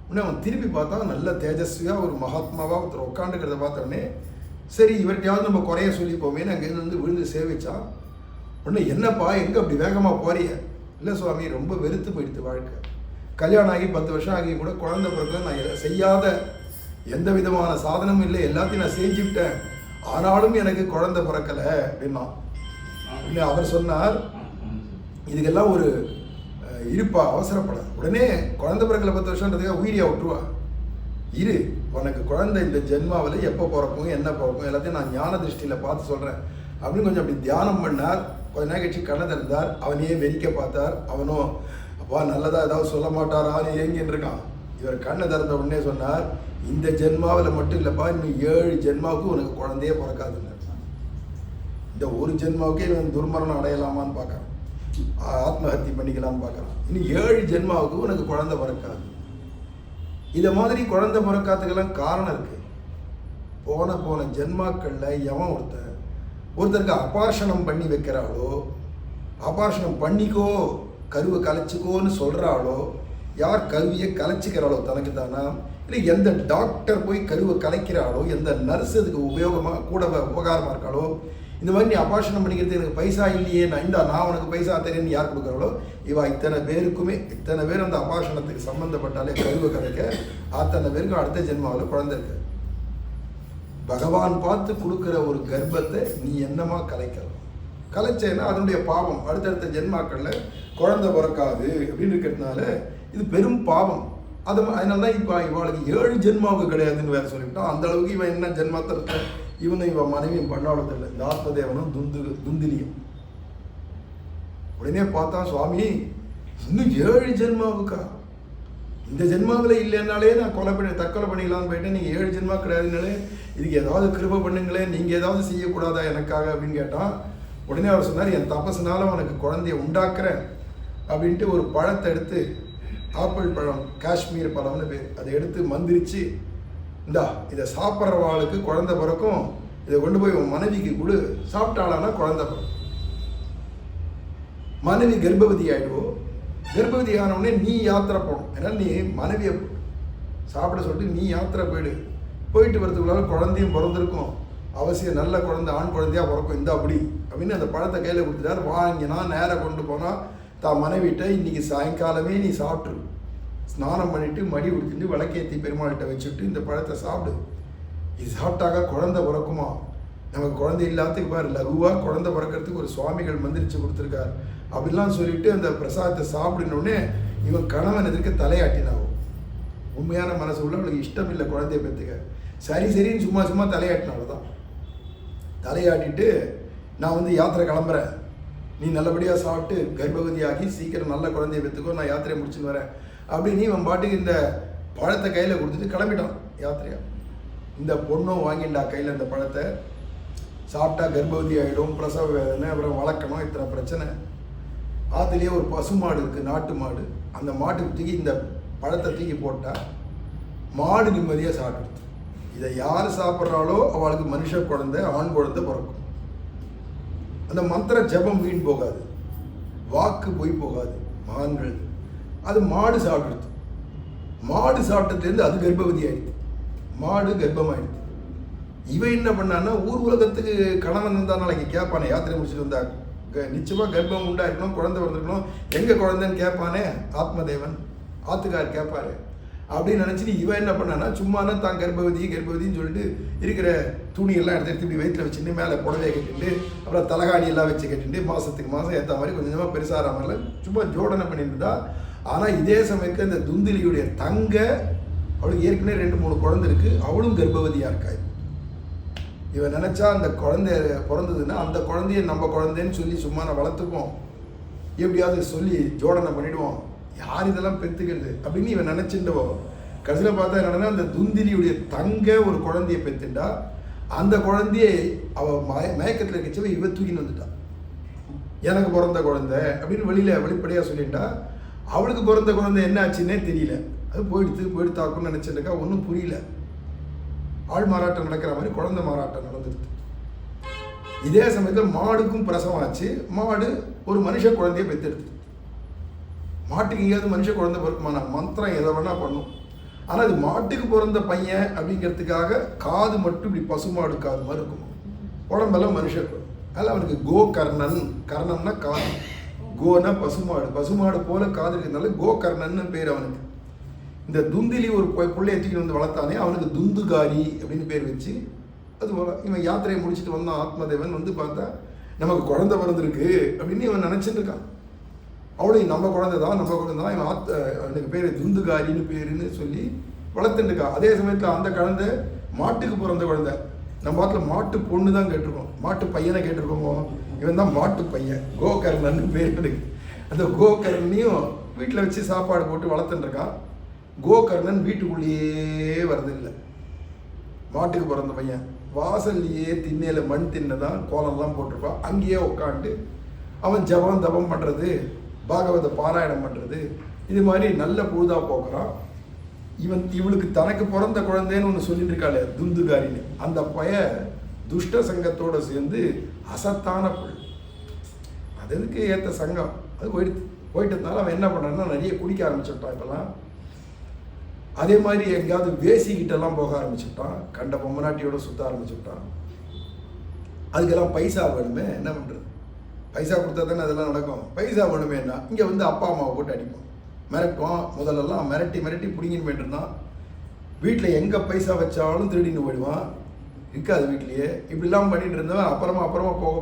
உடனே அவன் திருப்பி பார்த்தா நல்ல தேஜஸ்வியாக ஒரு மகாத்மாவாக ஒருத்தர் உட்காந்துக்கிறத பார்த்தோடனே சரி இவர்கிட்டையாவது நம்ம குறைய சொல்லிப்போமேன்னு அங்கேருந்து வந்து விழுந்து சேவிச்சான். உடனே என்னப்பா எங்கே அப்படி வேகமாக போறிய? இல்லை சுவாமி, ரொம்ப வெறுத்து போயிடுது வாழ்க்கை. கல்யாணம் ஆகி 10 வருஷம் ஆகி கூட குழந்தை பிறகு நான் செய்யாத எந்த விதமான சாதனமும் இல்லை, எல்லாத்தையும் நான் செஞ்சுவிட்டேன், ஆனாலும் எனக்கு குழந்தை பிறக்கலை அப்படின்னா. உடனே அவர் சொன்னார், இதுக்கெல்லாம் ஒரு இருப்பா, அவசரப்பட. உடனே குழந்தை பிறக்கலை 10 வருஷன்றதுக்காக உயிரியா விட்டுருவா? இரு, உனக்கு குழந்தை இந்த ஜென்மாவில் எப்போ பிறக்கும், என்ன பிறக்கும், எல்லாத்தையும் நான் ஞான திருஷ்டியில் பார்த்து சொல்கிறேன் அப்படின்னு கொஞ்சம் அப்படி தியானம் பண்ணார். கொஞ்ச நேரம் கழிச்சு கண்ணை திறந்தார். அவனையே வெறிக்க பார்த்தார். அவனும் அப்பா நல்லதாக ஏதாவது சொல்ல மாட்டாரான்னு ஏங்கின்னு இருக்கான். இவர் கண்ணை திறந்த உடனே சொன்னார், இந்த ஜென்மாவில் மட்டும் இல்லைப்பா, இன்னும் 7 ஜென்மாவுக்கு உனக்கு குழந்தையே பிறக்காதுன்னு. இந்த ஒரு ஜென்மாவுக்கே இவன் துர்மரணம் அடையலாமான்னு பார்க்குறான், ஆத்மஹத்தி பண்ணிக்கலான்னு பார்க்குறான். இன்னும் 7 ஜென்மாவுக்கு உனக்கு குழந்தை பிறக்காது. இதை மாதிரி குழந்தை பிறக்காதுக்கெல்லாம் காரணம் இருக்குது. போன ஜென்மாக்களில் எவன் ஒருத்தருக்கு அபார்ஷணம் பண்ணி வைக்கிறாளோ, அபார்ஷணம் பண்ணிக்கோ, கருவை கலைச்சிக்கோன்னு சொல்கிறாளோ, யார் கருவியை கலைச்சிக்கிறாளோ தனக்கு தானா, இல்லை எந்த டாக்டர் போய் கருவை கலைக்கிறாளோ, எந்த நர்ஸ் அதுக்கு உபகாரமாக இருக்காளோ, இந்த மாதிரி நீ அபார்ஷணம் பண்ணிக்கிறது எனக்கு பைசா இல்லையே, நான் உனக்கு பைசா தரேன்னு யார் கொடுக்குறாளோ, இத்தனை பேர் அந்த அபார்ஷணத்துக்கு சம்மந்தப்பட்டாலே கருவை கலைக்க அத்தனை பேருக்கு அடுத்த ஜென்மாவில் குழந்தை இருக்கு. பகவான் பார்த்து கொடுக்குற ஒரு கர்ப்பத்தை நீ என்னமா கலைச்சேன்னா அதனுடைய பாவம் அடுத்தடுத்த ஜென்மாக்களில் குழந்தை பிறக்காது அப்படின்னு இருக்கிறதுனால இது பெரும் பாவம். அதனால தான் இப்போ இவளுக்கு 7 ஜென்மாவுக்கு கிடையாதுன்னு வேறு சொல்லிவிட்டான். அந்த அளவுக்கு இவன் என்ன ஜென்மத்தை இவன் மனைவியும் பண்ணாளதில்லை, இந்த ஆத்மதேவனும் துந்திலியும். உடனே பார்த்தா சுவாமி இன்னும் 7 ஜென்மாவுக்கா? இந்த ஜென்மாவில் இல்லைன்னாலே நான் தற்கொலை பண்ணிக்கலான்னு போயிட்டேன், நீங்கள் 7 ஜென்மா கிடையாதுனாலே இதுக்கு ஏதாவது கிருபை பண்ணுங்களேன், நீங்கள் ஏதாவது செய்யக்கூடாதா எனக்காக அப்படின்னு கேட்டான். உடனே அவர் சொன்னார், என் தபசுனால உனக்கு குழந்தைய உண்டாக்குறேன் அப்படின்ட்டு ஒரு பழத்தை எடுத்து, ஆப்பிள் பழம், காஷ்மீர் பழம்னு பேர், அதை எடுத்து மந்திரிச்சு, இந்தா இதை சாப்பிட்றவாளுக்கு குழந்தை பிறக்கும், இதை கொண்டு போய் உன் மனைவிக்கு கொடு, சாப்பிட்டாளானா குழந்தை பிறக்கும். மனைவி கர்ப்பவதி ஆகிடுவோம். கர்ப்பவதி ஆனவுடனே நீ யாத்திரை போகணும். ஏன்னா நீ மனைவியை சாப்பிட சொல்லிட்டு நீ யாத்திரை போயிட்டு வரதுக்குள்ளால குழந்தையும் பிறந்திருக்கும், அவசியம் நல்ல குழந்தை, ஆண் குழந்தையாக பிறக்கும், இந்த அப்படின்னு அந்த பழத்தை கையில் கொடுத்துட்டார். வாங்கினா நேராக கொண்டு போனால் தான் மனைவிட்ட, இன்றைக்கி சாயங்காலமே நீ சாப்பிட்ரு, ஸ்நானம் பண்ணிவிட்டு மடி உடுத்திட்டு விளக்கேற்றி பெருமாள்கிட்ட வச்சுட்டு இந்த பழத்தை சாப்பிடு, இது சாப்பிட்டாக்கா குழந்தை பிறக்குமா? நமக்கு குழந்தை இல்லாததுக்கு பாரு, லகுவாக குழந்தை பிறக்கிறதுக்கு ஒரு சுவாமிகள் மந்திரிச்சு கொடுத்துருக்கார் அப்படிலாம் சொல்லிட்டு அந்த பிரசாதத்தை சாப்பிடணுன்னே இவன் கணவன் எதிர்க்க தலையாட்டினாவும். உண்மையான மனசு உள்ள அவளுக்கு இஷ்டம் இல்லை குழந்தைய பெற்றுக்க. சரின்னு சும்மா தலையாட்டினால தான். தலையாட்டிட்டு நான் யாத்திரை கிளம்புறேன், நீ நல்லபடியாக சாப்பிட்டு கர்ப்பவதியாகி சீக்கிரம் நல்ல குழந்தைய பெற்றுக்கோ, நான் யாத்திரையை முடிச்சுன்னு வரேன் அப்படின்னு இவன் பாட்டுக்கு இந்த பழத்தை கையில் கொடுத்துட்டு கிளம்பிட்டான் யாத்திரையா. இந்த பொண்ணும் வாங்கிண்டா கையில் இந்த பழத்தை. சாப்பிட்டா கர்ப்பவதி ஆகிடும், பிரசவ வேதனை, அப்புறம் வளர்க்கணும், இத்தனை பிரச்சனை. ஆற்றுலேயே ஒரு பசுமாடு இருக்குது, நாட்டு மாடு. அந்த மாட்டுக்கு தூக்கி இந்த பழத்தை தூக்கி போட்டால் மாடு நிம்மதியாக சாப்பிடுது. இதை யார் சாப்பிட்றாளோ அவளுக்கு மனுஷ குழந்தை, ஆண் குழந்தை பிறக்கும். அந்த மந்திர ஜபம் வீண் போகாது, வாக்கு போய் போகாது மகான்கள். அது மாடு சாப்பிடுது. மாடு சாப்பிட்டதுலேருந்து அது கர்ப்பவதி ஆயிடுது, மாடு கர்ப்பமாயிடுது. இவன் என்ன பண்ணான்னா, ஊர் உலகத்துக்கு கணவன் இருந்தால் நாளைக்கு கேட்பானே, யாத்திரை முடிச்சுட்டு வந்தா நிச்சயமாக கர்ப்பம் உண்டாயிருக்கணும், குழந்தை பிறந்திருக்கணும், எங்கே குழந்தைன்னு கேட்பானே ஆத்மதேவன், ஆத்துக்கார் கேட்பாரு அப்படின்னு நினச்சிட்டு இவன் என்ன பண்ணான்னா, சும்மானா தான் கர்ப்பவதின்னு சொல்லிட்டு இருக்கிற துணியெல்லாம் எடுத்து இப்படி வயிற்றில் வச்சுட்டு மேலே புடவையை கட்டிட்டு அப்புறம் தலகாணியெல்லாம் வச்சு கட்டிட்டு மாதத்துக்கு மாதம் ஏற்ற மாதிரி கொஞ்சம் கொஞ்சமாக பெருசாகிற மாதிரிலாம் சும்மா ஜோடனை பண்ணிட்டு இருந்தா. ஆனால் இதே சமயத்தில் இந்த துந்திலியுடைய தங்க அவளுக்கு ஏற்கனவே 2-3 குழந்தை இருக்கு, அவளும் கர்ப்பவதியா இருக்கா. இவன் நினைச்சா அந்த குழந்தை பிறந்ததுன்னா அந்த குழந்தைய நம்ம குழந்தைன்னு சொல்லி சும்மா நான் வளர்த்துப்போம், எப்படியாவது சொல்லி ஜோடனை பண்ணிடுவோம், யார் இதெல்லாம் பெற்றுக்கிறது அப்படின்னு இவன் நினைச்சுட்டவோ. கடைசியில் பார்த்தா என்னன்னா, அந்த துந்திலியுடைய தங்க ஒரு குழந்தைய பெற்றுண்டா, அந்த குழந்தையை அவள் மயக்கத்தில் இருக்கச்சவ இவ தூக்கின்னு வந்துட்டான். எனக்கு பிறந்த குழந்தை அப்படின்னு வெளிப்படையாக சொல்லிட்டா. அவளுக்கு பிறந்த குழந்தை என்ன ஆச்சுன்னே தெரியல. அது போயிடுத்தாக்குன்னு நினச்சிருக்கா, ஒன்றும் புரியல. ஆள் மாறாட்டம் நடக்கிற மாதிரி குழந்தை மாறாட்டம் நடந்துருது. இதே சமயத்தில் மாடுக்கும் பிரசவம் ஆச்சு. மாடு ஒரு மனுஷ குழந்தைய பெற்றெடுத்து. மாட்டுக்கு எங்கேயாவது மனுஷ குழந்தை பிறக்குமானா? மந்திரம் எதை வேணா பண்ணும். ஆனால் அது மாட்டுக்கு பிறந்த பையன் அப்படிங்கிறதுக்காக காது மட்டும் இப்படி பசுமாடு காது மாதிரி இருக்கும், உடம்பெல்லாம் மனுஷ. அதில் அவனுக்கு கோகர்ணன், கர்ணம்னா காது, கோனா பசுமாடு, பசுமாடு போல காது இருக்கிறதுனால கோகர்ணன்னு பேர் அவனுக்கு. இந்த துந்திலி ஒரு பிள்ளைய தூக்கி வந்து வளர்த்தானே, அவனுக்கு துந்துகாரி அப்படின்னு பேர் வச்சு அது இவன் யாத்திரையை முடிச்சுட்டு வந்தான். ஆத்மதேவன் வந்து பார்த்தா நமக்கு குழந்தை பிறந்திருக்கு அப்படின்னு இவன் நினச்சிட்டு இருக்கான். அவளையும் நம்ம குழந்தை தான் இவன் அவனுக்கு பேர் துந்துகாரின்னு பேருன்னு சொல்லி வளர்த்துட்டுருக்கா. அதே சமயத்தில் அந்த குழந்தை மாட்டுக்கு பிறந்த குழந்தை. நம்ம பாட்டில் மாட்டு பொண்ணு தான் கேட்டிருக்கோம், மாட்டு பையனை கேட்டிருக்கோமோ. இவன் தான் மாட்டு பையன், கோகர்ணன் பேர் இருக்கு. அந்த கோகர்ணனையும் வீட்டில் வச்சு சாப்பாடு போட்டு வளர்த்துட்டுருக்கான். கோகர்ணன் வீட்டுக்குள்ளேயே வரதில்லை. மாட்டுக்கு பிறந்த பையன் வாசல்லையே திண்ணையில் மண் திண்ணை தான் கோலம்லாம் போட்டிருப்பான். அங்கேயே உட்காந்து அவன் ஜபம் தபம் பண்ணுறது, பாகவத பாராயணம் பண்ணுறது, இது மாதிரி நல்ல பொழுதா போக்குறான். இவளுக்கு தனக்கு பிறந்த குழந்தைன்னு ஒன்று சொல்லிட்டு இருக்காளே துந்துகாரின்னு, அந்த பைய துஷ்ட சங்கத்தோடு சேர்ந்து அசத்தான புல், அதுக்கு ஏற்ற சங்கம் அது போயிட்டதுனால அவன் என்ன பண்ணான்னா நிறைய குடிக்க ஆரம்பிச்சுட்டான். இப்போல்லாம் அதே மாதிரி எங்கேயாவது வேசிக்கிட்டெல்லாம் போக ஆரம்பிச்சுட்டான், கண்ட பொம்மநாட்டியோட சுற்ற ஆரம்பிச்சுட்டான். அதுக்கெல்லாம் பைசா வேணுமே, என்ன பண்ணுறது? பைசா கொடுத்தா தானே அதெல்லாம் நடக்கும். பைசா வேணுமேன்னா இங்கே வந்து அப்பா அம்மாவை போட்டு அடிப்போம், மிரட்டுவான். முதல்லலாம் மிரட்டி பிடிங்கின்னு போயிட்டுருந்தான். வீட்டில் எங்கே பைசா வச்சாலும் திருடின்னு போயிடுவான், இருக்காது வீட்லேயே. இப்படிலாம் பண்ணிட்டு இருந்தவன் அப்புறமா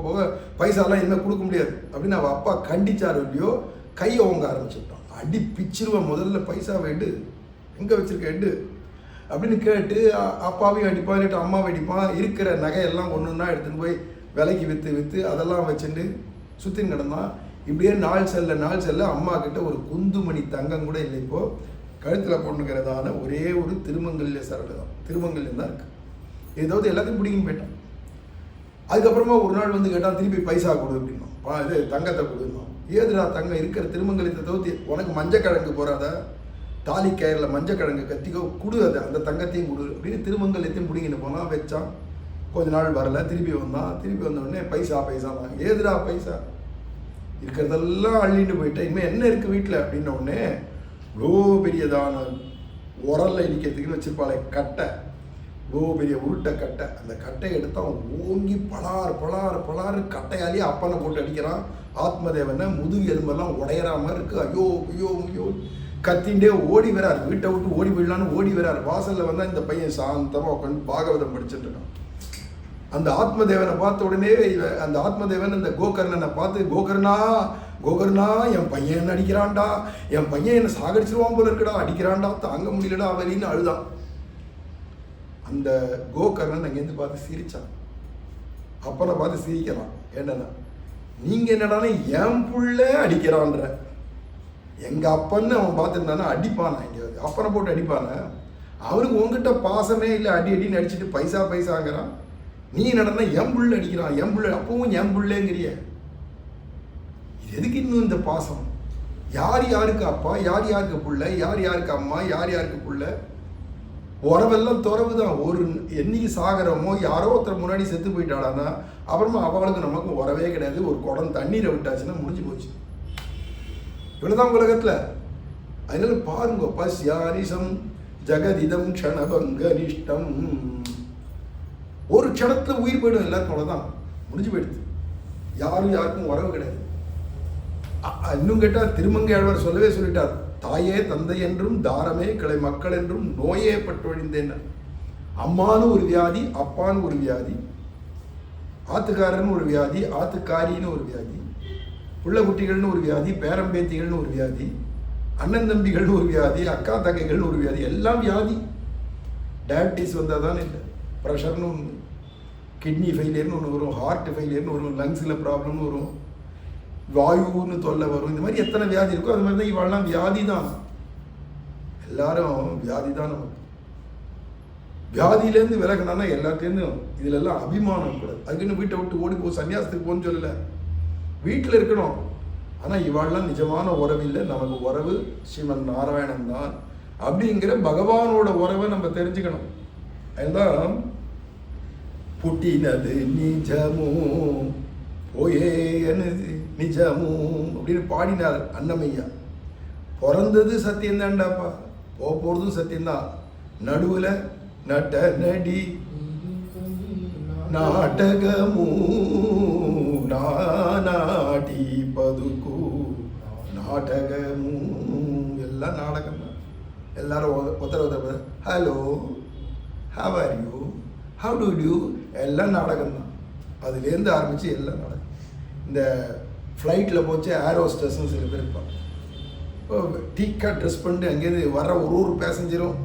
போக பைசாலாம் இனிமேல் கொடுக்க முடியாது அப்படின்னு அவள் அப்பா கண்டிச்சார் இல்லையோ, கையை ஓங்க ஆரம்பிச்சுட்டான். அடி பிச்சிருவான். முதல்ல பைசா எடு, எங்கே வச்சிருக்க எடு அப்படின்னு கேட்டு அப்பாவையும் அடிப்பான், இல்லாட்டி அம்மாவை அடிப்பான். இருக்கிற நகையெல்லாம் ஒன்றுன்னா எடுத்துன்னு போய் விலைக்கு விற்று அதெல்லாம் வச்சுட்டு சுற்றின்னு கிடந்தான். இப்படியே நாள் செல்ல அம்மா கிட்ட ஒரு குந்துமணி தங்கம் கூட இல்லை. இப்போது கழுத்தில் பொண்ணுங்கிறதான ஒரே ஒரு திருமங்கல்ய சரடு தான், திருமங்கல்யம் தான் இருக்குது. ஏதாவது எல்லாத்தையும் பிடிக்கும் போயிட்டான். அதுக்கப்புறமா ஒரு நாள் வந்து கேட்டால் திருப்பி பைசா கொடு அப்படின்னா, இது தங்கத்தை கொடுக்கணும். ஏதுடா தங்கம், இருக்கிற திருமங்கலத்தை தவிர்த்து உனக்கு மஞ்சக்கிழங்கு போகிறாத, தாலி கயிறில் மஞ்சக்கிழங்கு கத்திக்கோ, கொடு அதை, அந்த தங்கத்தையும் கொடு அப்படின்னு திருமங்கலத்தையும் பிடிங்கின்னு போனால் வச்சான். கொஞ்ச நாள் வரல, திருப்பி வந்த உடனே பைசா தான். ஏதுடா பைசா, இருக்கிறதெல்லாம் அள்ளிட்டு போயிட்டேன், இனிமேல் என்ன இருக்குது வீட்டில் அப்படின்ன உடனே இவ்வளோ பெரியதான உரலில் இடிக்கிறதுக்குன்னு வச்சுருப்பாளே கட்டை, இவ்வளோ பெரிய உருட்டை கட்டை, அந்த கட்டையை எடுத்தான் ஓங்கி பலாறு கட்டையாலேயே அப்பனை போட்டு அடிக்கிறான். ஆத்மதேவனை முதுகு எலும்பெல்லாம் உடையிற மாதிரி இருக்குது. ஐயோ கத்தின்ண்டே ஓடி வரார், வீட்டை விட்டு ஓடி போயிடலான்னு ஓடி வரார். வாசலில் வந்தால் இந்த பையன் சாந்தமாக உட்காந்து பாகவதம் படிச்சுட்டு இருக்கான். அந்த ஆத்மதேவனை பார்த்த உடனே அந்த ஆத்மதேவன் அந்த கோகர்ணனை பார்த்து, கோகர்ணா என் பையன் என்ன அடிக்கிறான்டா, என் பையன் என்ன சாகடிச்சிருவான் போல இருக்குடா, அடிக்கிறான்டா, தாங்க முடியலடா அவரின்னு அழுதான். அந்த கோகர்ணன் அங்கேருந்து பார்த்து சிரிச்சான். அப்பனை பார்த்து சிரிக்கிறான். என்னன்னா, நீங்கள் என்னடானே என் புள்ள அடிக்கிறான்ற, எங்கள் அப்பன்னு அவன் பார்த்துருந்தானா அடிப்பானா, எங்கேயாவது அப்பனை போட்டு அடிப்பான, அவனுக்கு உங்ககிட்ட பாசமே இல்லை, அடின்னு அடிச்சுட்டு பைசாங்கிறான். நீ நடனா என் புள்ள அடிக்கிறான், என் புள்ள, அப்பவும் என் புள்ளங்கிறிய. எதுக்கு இன்னும் இந்த பாசம்? யார் யாருக்கு அப்பா, யார் யாருக்கு புள்ள, யார் யாருக்கு அம்மா, யார் யாருக்கு புள்ள? உறவெல்லாம் துறவு தான். ஒரு என்னைக்கு சாகிறோமோ, யாரோ ஒருத்தர் முன்னாடி செத்து போயிட்டாளானா அப்புறமா அவளுக்கு நமக்கும் உறவே கிடையாது. ஒரு குடம் தண்ணீரை விட்டாச்சுன்னா முடிஞ்சு போச்சு. இவ்வளோதான் உலகத்தில். அதனால பாருங்க, பஸ்யாரிசம் ஜெகதிதம் க்ஷணபங்கனிஷ்டம். ஒரு க்ஷணத்தில் உயிர் போயிடும் எல்லாருக்கும், அவ்வளோதான், முடிஞ்சு போயிடுது. யாருக்கும் உறவு கிடையாது. இன்னும் கேட்டால் திருமங்கையாழ்வார் சொல்லவே சொல்லிட்டார், தாயே தந்தை என்றும் தாரமே கிளை மக்கள் என்றும் நோயே பட்டொழிந்தேன். அம்மானு ஒரு வியாதி, அப்பான்னு ஒரு வியாதி, ஆத்துக்காரன்னு ஒரு வியாதி, ஆத்துக்காரின்னு ஒரு வியாதி, புள்ள குட்டிகள்னு ஒரு வியாதி, பேரம்பேத்திகள்னு ஒரு வியாதி, அண்ணன் தம்பிகள்னு ஒரு வியாதி, அக்கா தங்கைகள்னு ஒரு வியாதி, எல்லாம் வியாதி. டயபிட்டிஸ் வந்தால் தானே இல்லை, ப்ரெஷர்னு ஒன்று, கிட்னி ஃபெயிலியர்னு ஒன்று வரும், ஹார்ட் ஃபெயிலியர்னு வரும், லங்ஸில் ப்ராப்ளம்னு வரும், வாயுன்னு தொல்லை வரும். இந்த மாதிரி எத்தனை வியாதி இருக்கோ அது மாதிரி தான் இவாள்லாம் வியாதி தான். எல்லாரும் வியாதி தான். நமக்கு வியாதியிலேருந்து விலகினா எல்லாத்தையும் இதுலெல்லாம் அபிமானம் கூடாது. அதுக்குன்னு வீட்டை விட்டு ஓடி போ சன்னியாசத்துக்கு போன்னு சொல்லலை, வீட்டில் இருக்கணும். ஆனால் இவாள்லாம் நிஜமான உறவு இல்லை, நமக்கு உறவு ஸ்ரீமன் நாராயணன் தான் அப்படிங்கிற பகவானோட உறவை நம்ம தெரிஞ்சுக்கணும். அதுதான் புட்டினது நிஜமும் போயேனது நிஜமும் அப்படின்னு பாடினார் அன்னமையா. பிறந்தது சத்தியம்தான்டாப்பா, போகிறதும் சத்தியம்தான். நடுவில் நட்ட நடி நாடகமூ நாடி பதுக்கு நாடகமூ எல்லாம் நாடகம் தான். எல்லாரும் ஒருத்தர் hello how are you, how do you, எல்லாம் நாடகம் தான். அதுலேருந்து ஆரம்பித்து எல்லாம் நாடகம். இந்த ஃப்ளைட்டில் போச்சு ஏரோஸ்டர்ஸ்னு சில பேர் இருப்பாங்க. இப்போ டீக்காக ட்ரெஸ் பண்ணிட்டு அங்கேருந்து வர ஒரு பேசஞ்சரும்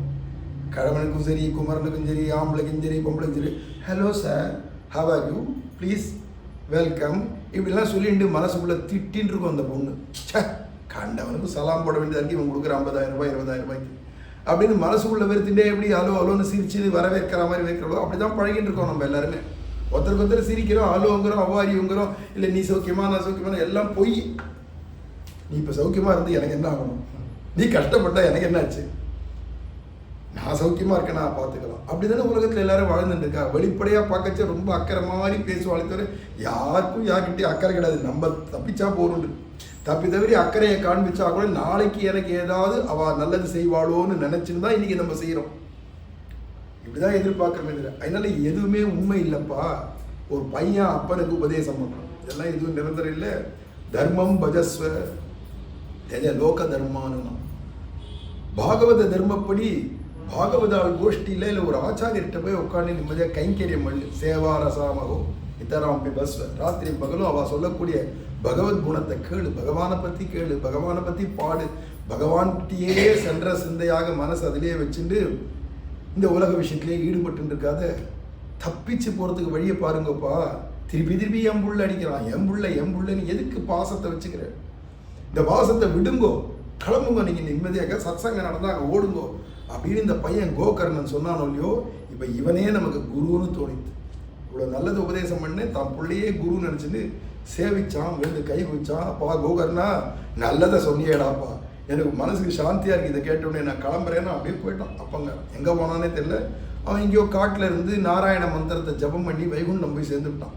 கழவனுக்கும் சரி, குமரனுக்கும் சரி, ஆம்பளைக்கும் சரி, பொம்பளைக்கும் சரி, hello sir, have are you, please welcome இப்படிலாம் சொல்லிட்டு மனசுக்குள்ளே திட்டின்னு இருக்கும் அந்த பொண்ணு. சே, கண்டவனுக்கு சலாம் போட வேண்டியதாக இருக்கு, இவன் கொடுக்குற 50,000 ரூபாய் 20,000 ரூபாய்க்கு அப்படின்னு மனசுக்குள்ளே வெறுத்துட்டே எப்படி அலோ அலோன்னு சிரிச்சு வரவேற்கிற மாதிரி வைக்கிறோம். அப்படி தான் பழகிட்டு இருக்கோம் நம்ம எல்லாருமே. ஒருத்தருக்கு ஒருத்தர் சிரிக்கிறோம், அலோங்கிறோம், அவ்வாரிங்கிறோம், இல்லை நீ சௌக்கியமா நான் சௌக்கியமான, எல்லாம் பொய். நீ இப்போ சௌக்கியமாக இருந்து எனக்கு என்ன ஆகணும், நீ கஷ்டப்பட்டா எனக்கு என்னாச்சு, நான் சௌக்கியமாக இருக்கேன், நான் பார்த்துக்கலாம். அப்படி தானே உலகத்தில் எல்லாரும் வாழ்ந்துட்டு இருக்கா. வெளிப்படையாக பார்க்கச்சா ரொம்ப அக்கறை மாதிரி பேசுவாளே தவிர யாருக்கும் யார்கிட்டையும் அக்கறை கிடையாது. நம்ம தப்பிச்சா போகணுண்டு, தப்பி தவிர அக்கறையை காண்பிச்சா கூட நாளைக்கு எனக்கு ஏதாவது அவள் நல்லது செய்வாளோன்னு நினச்சின்னு தான் இன்றைக்கி நம்ம செய்கிறோம். இப்படிதான் எதிர்பார்க்கறமே இல்லை. அதனால எதுவுமே உண்மை இல்லைப்பா. ஒரு பையன் அப்பனுக்கு உபதேசம் பண்ணுறான், இதெல்லாம் எதுவும் நிரந்தரம் இல்லை. தர்மம் பஜஸ்வ லோக தர்மானுனா, பாகவத தர்மப்படி பாகவதால் கோஷ்டியில் இல்லை ஒரு ஆச்சாரியர்கிட்ட போய் உட்காந்து நிம்மதியாக கைங்கரியம் பண்ணு. சேவா ரசாமகோ இத்தராம் பஸ்வ, ராத்திரி பகலும் அவள் சொல்லக்கூடிய பகவத் குணத்தை கேளு, பகவானை பற்றி கேளு, பகவானை பற்றி பாடு, பகவான்கிட்டயே சென்ற சிந்தையாக மனசு அதிலேயே வச்சுட்டு இந்த உலக விஷயத்திலே ஈடுபட்டு இருக்காத. தப்பிச்சு போகிறதுக்கு வழியை பாருங்கப்பா. திருப்பி திருப்பி எம்புள்ள அடிக்கிறான், எம்புள்ளன்னு எதுக்கு பாசத்தை வச்சுக்கிற? இந்த பாசத்தை விடுங்கோ, கிளம்புங்க, நீங்கள் நிம்மதியாக சத்சங்கம் நடந்தால் அங்கே ஓடுங்கோ அப்படின்னு இந்த பையன் கோகர்ணன் சொன்னானோ இல்லையோ, இப்போ இவனே நமக்கு குருன்னு தோணித்து. இவ்வளோ நல்லது உபதேசம் பண்ணு, தான் பிள்ளையே குரு நினச்சிட்டு சேவிச்சான், விழுந்து கை குவிச்சான். அப்பா கோகர்ணா, நல்லதை சொன்னியேடாப்பா, எனக்கு மனசுக்கு சாந்தியாக இருக்குது, இதை கேட்டோடனே நான் கிளம்புறேன்னா அப்படியே போயிட்டான். அப்பங்க எங்கே போனானே தெரியல. அவன் எங்கேயோ காட்டில் இருந்து நாராயண மந்திரத்தை ஜபம் பண்ணி வைகுண்டம் போய் சேர்ந்துவிட்டான்.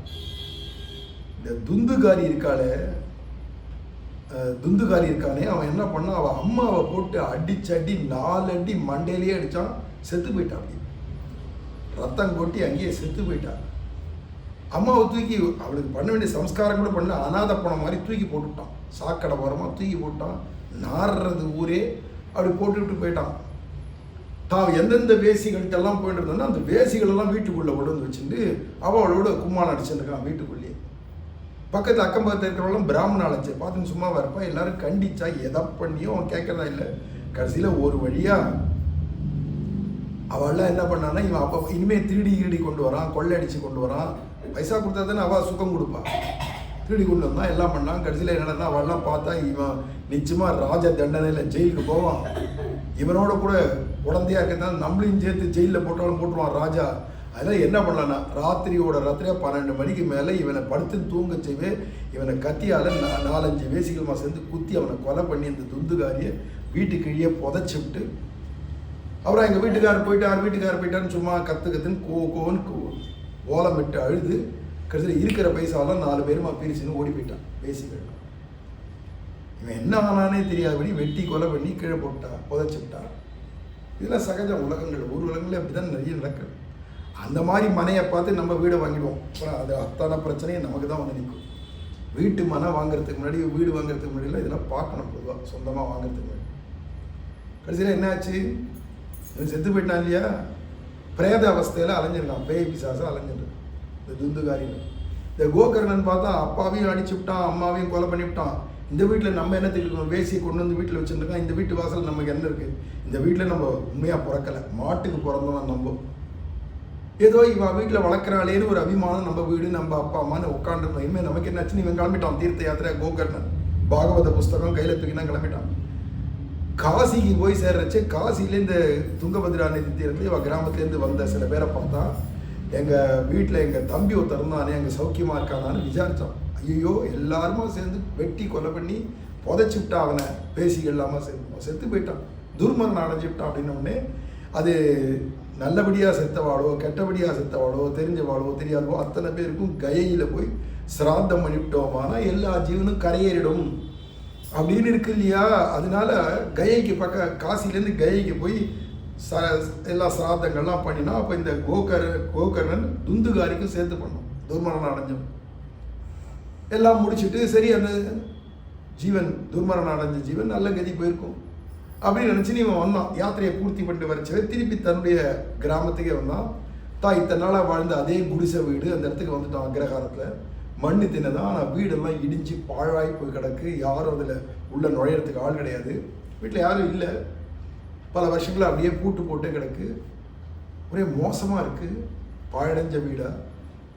இந்த துந்துகாரி இருக்கானே, அவன் என்ன பண்ணான், அவன் அம்மாவை போட்டு அடிச்சடி 4 அடி மண்டையிலேயே அடித்தான், செத்து போயிட்டான். அப்படி ரத்தம் கொட்டி அங்கேயே செத்து போயிட்டான். அம்மாவை தூக்கி அவளுக்கு பண்ண வேண்டிய சம்ஸ்காரம் கூட பண்ண, அனாதை போன மாதிரி தூக்கி போட்டுவிட்டான். சாக்கடை ஓரமாக தூக்கி போட்டான். நாடுறது ஊரே அப்படி போட்டுவிட்டு போயிட்டான். தான் எந்தெந்த வேசிகள்கிட்டெல்லாம் போயிட்டு இருந்தானோ அந்த வேசிகளெல்லாம் வீட்டுக்குள்ளே கொண்டு வந்து வச்சுட்டு அவளோட கும்மாளம் அடிச்சுருக்கான் வீட்டுக்குள்ளேயே. பக்கத்தில் அக்கம் பக்கத்தில் இருக்கிறவங்களும் பிராமண அழைச்சி பார்த்துன்னு சும்மா வரப்பா எல்லாரும் கண்டிச்சா எதை பண்ணியும் அவன் கேட்கறதா இல்லை. கடைசியில் ஒரு வழியாக அவள்லாம் என்ன பண்ணான்னா, இவன் அப்போ இனிமேல் திருடி கொண்டு வரான், கொள்ளை அடித்து கொண்டு வரான், பைசா கொடுத்தா தானே அவள் சுகம் கொடுப்பான். திருடி கொண்டு வந்தான், எல்லாம் பண்ணான். கடைசியில் என்னன்னா அவள்லாம் பார்த்தா இவன் நிச்சயமாக ராஜ தண்டனையில் ஜெயிலுக்கு போவான். இவனோட கூட உடந்தையாக இருக்கிறதால நம்மளையும் சேர்த்து ஜெயிலில் போட்டுருவான் ராஜா. அதனால் என்ன பண்ணலான்னா, ராத்திரியோட 12 மணிக்கு மேலே இவனை படுத்து தூங்க செய்வே, இவனை கத்தியால் 4-5 வேசிகளுமா சேர்ந்து குத்தி அவனை கொலை பண்ணி அந்த துந்துகாரியை வீட்டுக்கிழியே புதைச்சி விட்டு, அப்புறம் எங்கள் வீட்டுக்காரர் போயிட்டாருன்னு சும்மா கத்துன்னு கோன்னு ஓலம் விட்டு அழுது கடைசியில் இருக்கிற பைசாவெல்லாம் 4 பேருமா பிரிச்சுன்னு ஓடி போயிட்டான் வேசிகள். இவன் என்ன ஆனானே தெரியாதபடி வெட்டி கொலை பண்ணி கீழே போட்டான், புதைச்சி விட்டான். இதெல்லாம் சகஜ உலகங்கள், ஊர் உலகங்களே அப்படி தான் நிறைய நடக்குது. அந்த மாதிரி மனையை பார்த்து நம்ம வீடை வாங்கிடுவோம். அப்புறம் அது அத்தனை பிரச்சனையும் நமக்கு தான் வந்து நிற்கும். வீட்டு மனை வாங்குறதுக்கு முன்னாடி, வீடு வாங்குறதுக்கு முன்னாடிலாம் இதெல்லாம் பார்க்கணும். பொதுவாக சொந்தமாக வாங்குறதுக்கு முன்னாடி. கடைசியில் என்னாச்சு, இவன் செத்து போயிட்டான் இல்லையா, பிரேத அவஸ்தையில் அலைஞ்சிருக்கான், பேய் பிசாசம் அலைஞ்சிருக்கான் இந்த துந்துகாரியில். இந்த கோகர்ணன் பார்த்தா அப்பாவையும் அடிச்சு விட்டான், அம்மாவையும் கொலை பண்ணிவிட்டான். இந்த வீட்டில் நம்ம என்ன தெரியும், வேசியை கொண்டு வந்து வீட்டில் வச்சுருக்கோம். இந்த வீட்டு வாசல் நமக்கு என்ன இருக்குது? இந்த வீட்டில் நம்ம உண்மையாக பிறக்கலை, மாட்டுக்கு பிறந்தோம். நம்ம ஏதோ இவன் வீட்டில் வளர்க்குறாளேன்னு ஒரு அபிமானம், நம்ம வீடு நம்ம அப்பா அம்மான்னு உட்காந்துருந்தோம். இனிமேல் நமக்கு என்னாச்சுன்னு இவன் கிளம்பிட்டான். தீர்த்த யாத்திரை கோகர்ணன் பாகவத புஸ்தகம் கையில் தூக்கினா கிளம்பிட்டான். காசிக்கு போய் சேர்றச்சு, காசியில் இந்த துங்கபத்ரா நதி தீரத்தில் இவன் கிராமத்துலேருந்து வந்த சில பேரை பார்த்தா, எங்கள் வீட்டில் எங்கள் தம்பி ஒருத்தர் இருந்தானே, எங்கள் சௌக்கியமாக இருக்கானான்னு விசாரித்தான். ஐயோ, எல்லாருமா சேர்ந்து வெட்டி கொலை பண்ணி புதைச்சி விட்டா அவனை, பேசிகள் இல்லாமல் சேர்ந்து செத்து போயிட்டான், துர்மரணம் அடைஞ்சு விட்டான். அப்படின்னோடனே அது நல்லபடியாக செத்தவாளோ கெட்டபடியாக செத்தவாளோ தெரிஞ்சவாளோ தெரியாதவோ அத்தனை பேருக்கும் கயையில் போய் சிராத்தம் பண்ணிவிட்டோமானா எல்லா ஜீவனும் கரையேறிடும் அப்படின்னு இருக்கு இல்லையா? அதனால கயைக்கு காசிலேருந்து கயைக்கு போய் எல்லா சிராத்தங்கள்லாம் பண்ணினா, அப்போ இந்த கோகர்ணன் துந்துகாரிக்கும் சேர்த்து பண்ணோம், துர்மரணம் அடைஞ்சோம். எல்லாம் முடிச்சுட்டு சரி, அந்த ஜீவன் துர்மரணம் அடைஞ்ச ஜீவன் நல்ல கதி போயிருக்கும் அப்படின்னு நினச்சி இவன் வந்தான். யாத்திரையை பூர்த்தி பண்ணிட்டு வரைச்சவே திருப்பி தன்னுடைய கிராமத்துக்கே வந்தான். இத்தனை நாளாக வாழ்ந்த அதே குடிசை வீடு அந்த இடத்துக்கு வந்துட்டான். அக்ரஹாரத்தில் மண்ணு தின்னதான், ஆனால் வீடெல்லாம் இடிஞ்சு பாழாய் போய் கிடக்கு. யாரும் அதில் உள்ள நுழையிறதுக்கு ஆள் கிடையாது. வீட்டில் யாரும் இல்லை. பல வருஷங்களில் அப்படியே பூட்டு போட்டே கிடக்கு. ஒரே மோசமாக இருக்குது, பாழடைஞ்ச வீடாக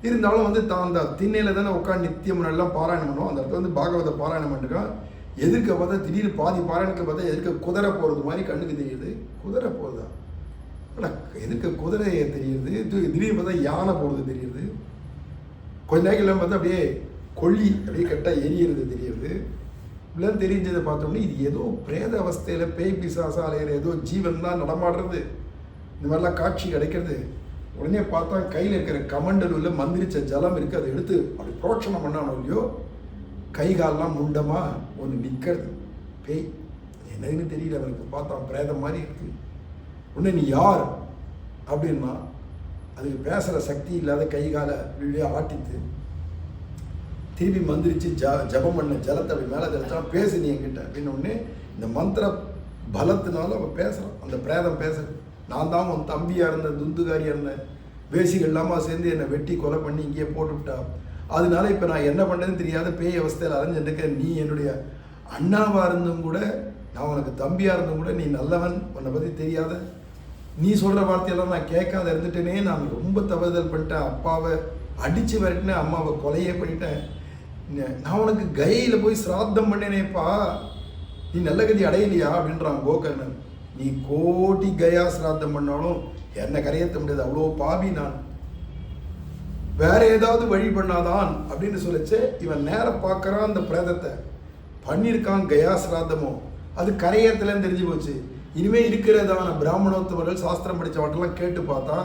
இருந்தாலும் தான் அந்த திண்ணையில் தானே உட்காந்து நித்தியம் எல்லாம் பாராயணம் பண்ணுவோம். அந்த இடத்துல பாகவத பாராயணம் பண்ணிருக்கான். எதிர்க்க பார்த்தா திடீர்னு பாதி பாராயணத்தில் பார்த்தா எதிர்க்க குதிரை போகிறது மாதிரி கண்ணுக்கு தெரியுது. குதிரை போகுதா? ஆனால் எதிர்க்க குதிரையை தெரியுது. திடீர்னு பார்த்தா யானை போகிறது தெரியுது. கொஞ்ச நேரம் பார்த்தா அப்படியே கொல்லி அப்படியே கரெக்டாக எரியிறது தெரியுது. இப்படிலாம் தெரிஞ்சதை பார்த்தோம்னா இது ஏதோ பிரேத அவஸ்தையில் பேய் பிசாசா அலையிற ஏதோ ஜீவன் தான் நடமாடுறது, இந்த மாதிரிலாம் காட்சி கிடைக்கிறது. உடனே பார்த்தா கையில் இருக்கிற கமண்டலுவில் மந்திரிச்ச ஜலம் இருக்குது, அதை எடுத்து அப்படி புரோட்சணம் பண்ணானோ இல்லையோ, கை காலெலாம் முண்டமாக ஒன்று நிற்கிறது. பேய் என்னன்னு தெரியல அவனுக்கு. பார்த்தான் பிரேதம் மாதிரி இருக்கு. உடனே நீ யார் அப்படின்னா, அதுக்கு பேசுகிற சக்தி இல்லாத கை காலை அப்படியே ஆட்டித்து திருப்பி மந்திரிச்சு ஜபம் பண்ண ஜலத்தை அப்படி மேலே தெளிச்சா, பேசு நீ என்கிட்ட அப்படின்னு. உடனே இந்த மந்திர பலத்தினால அவன் பேசுகிறான். அந்த பிரேதம் பேசுறது, நான் தான் உன் தம்பியாக இருந்தேன், துந்துகாரியாக இருந்தேன், வேசிகள் இல்லாமல் சேர்ந்து என்னை வெட்டி கொலை பண்ணி இங்கேயே போட்டுவிட்டா. அதனால இப்போ நான் என்ன பண்ணுறதுன்னு தெரியாத பேய் அவஸ்தையில் அலைஞ்சிருக்கேன். நீ என்னுடைய அண்ணாவாக இருந்தும் கூட, நான் உனக்கு தம்பியாக இருந்தும் கூட நீ நல்லவன், உன்னை பற்றி தெரியாத, நீ சொல்கிற வார்த்தையெல்லாம் நான் கேட்காத இருந்துட்டேனே, நான் ரொம்ப தவறுதல் பண்ணிட்டேன், அப்பாவை அடித்து வரட்டினேன், அம்மாவை கொலையே பண்ணிட்டேன், நான் உனக்கு கயையில் போய் சிராத்தம் பண்ணேனேப்பா, நீ நல்ல கதி அடையலையா அப்படின்றான் கோகர்ணன். நீ கோடி கயா சிராத்தம் பண்ணாலும் என்னை கரையேற்ற முடியாது, அவ்வளோ பாவி நான், வேற ஏதாவது வழி பண்ணாதான் அப்படின்னு சொல்லிச்சு. இவன் நேரம் பார்க்குறான், அந்த பிரேதத்தை பண்ணியிருக்கான் கயா சிராத்தமோ, அது கரையேற்றலன்னு தெரிஞ்சு போச்சு. இனிமேல் இருக்கிறதான பிராமணோத்தவர்கள் சாஸ்திரம் படித்தவட்டெல்லாம் கேட்டு பார்த்தா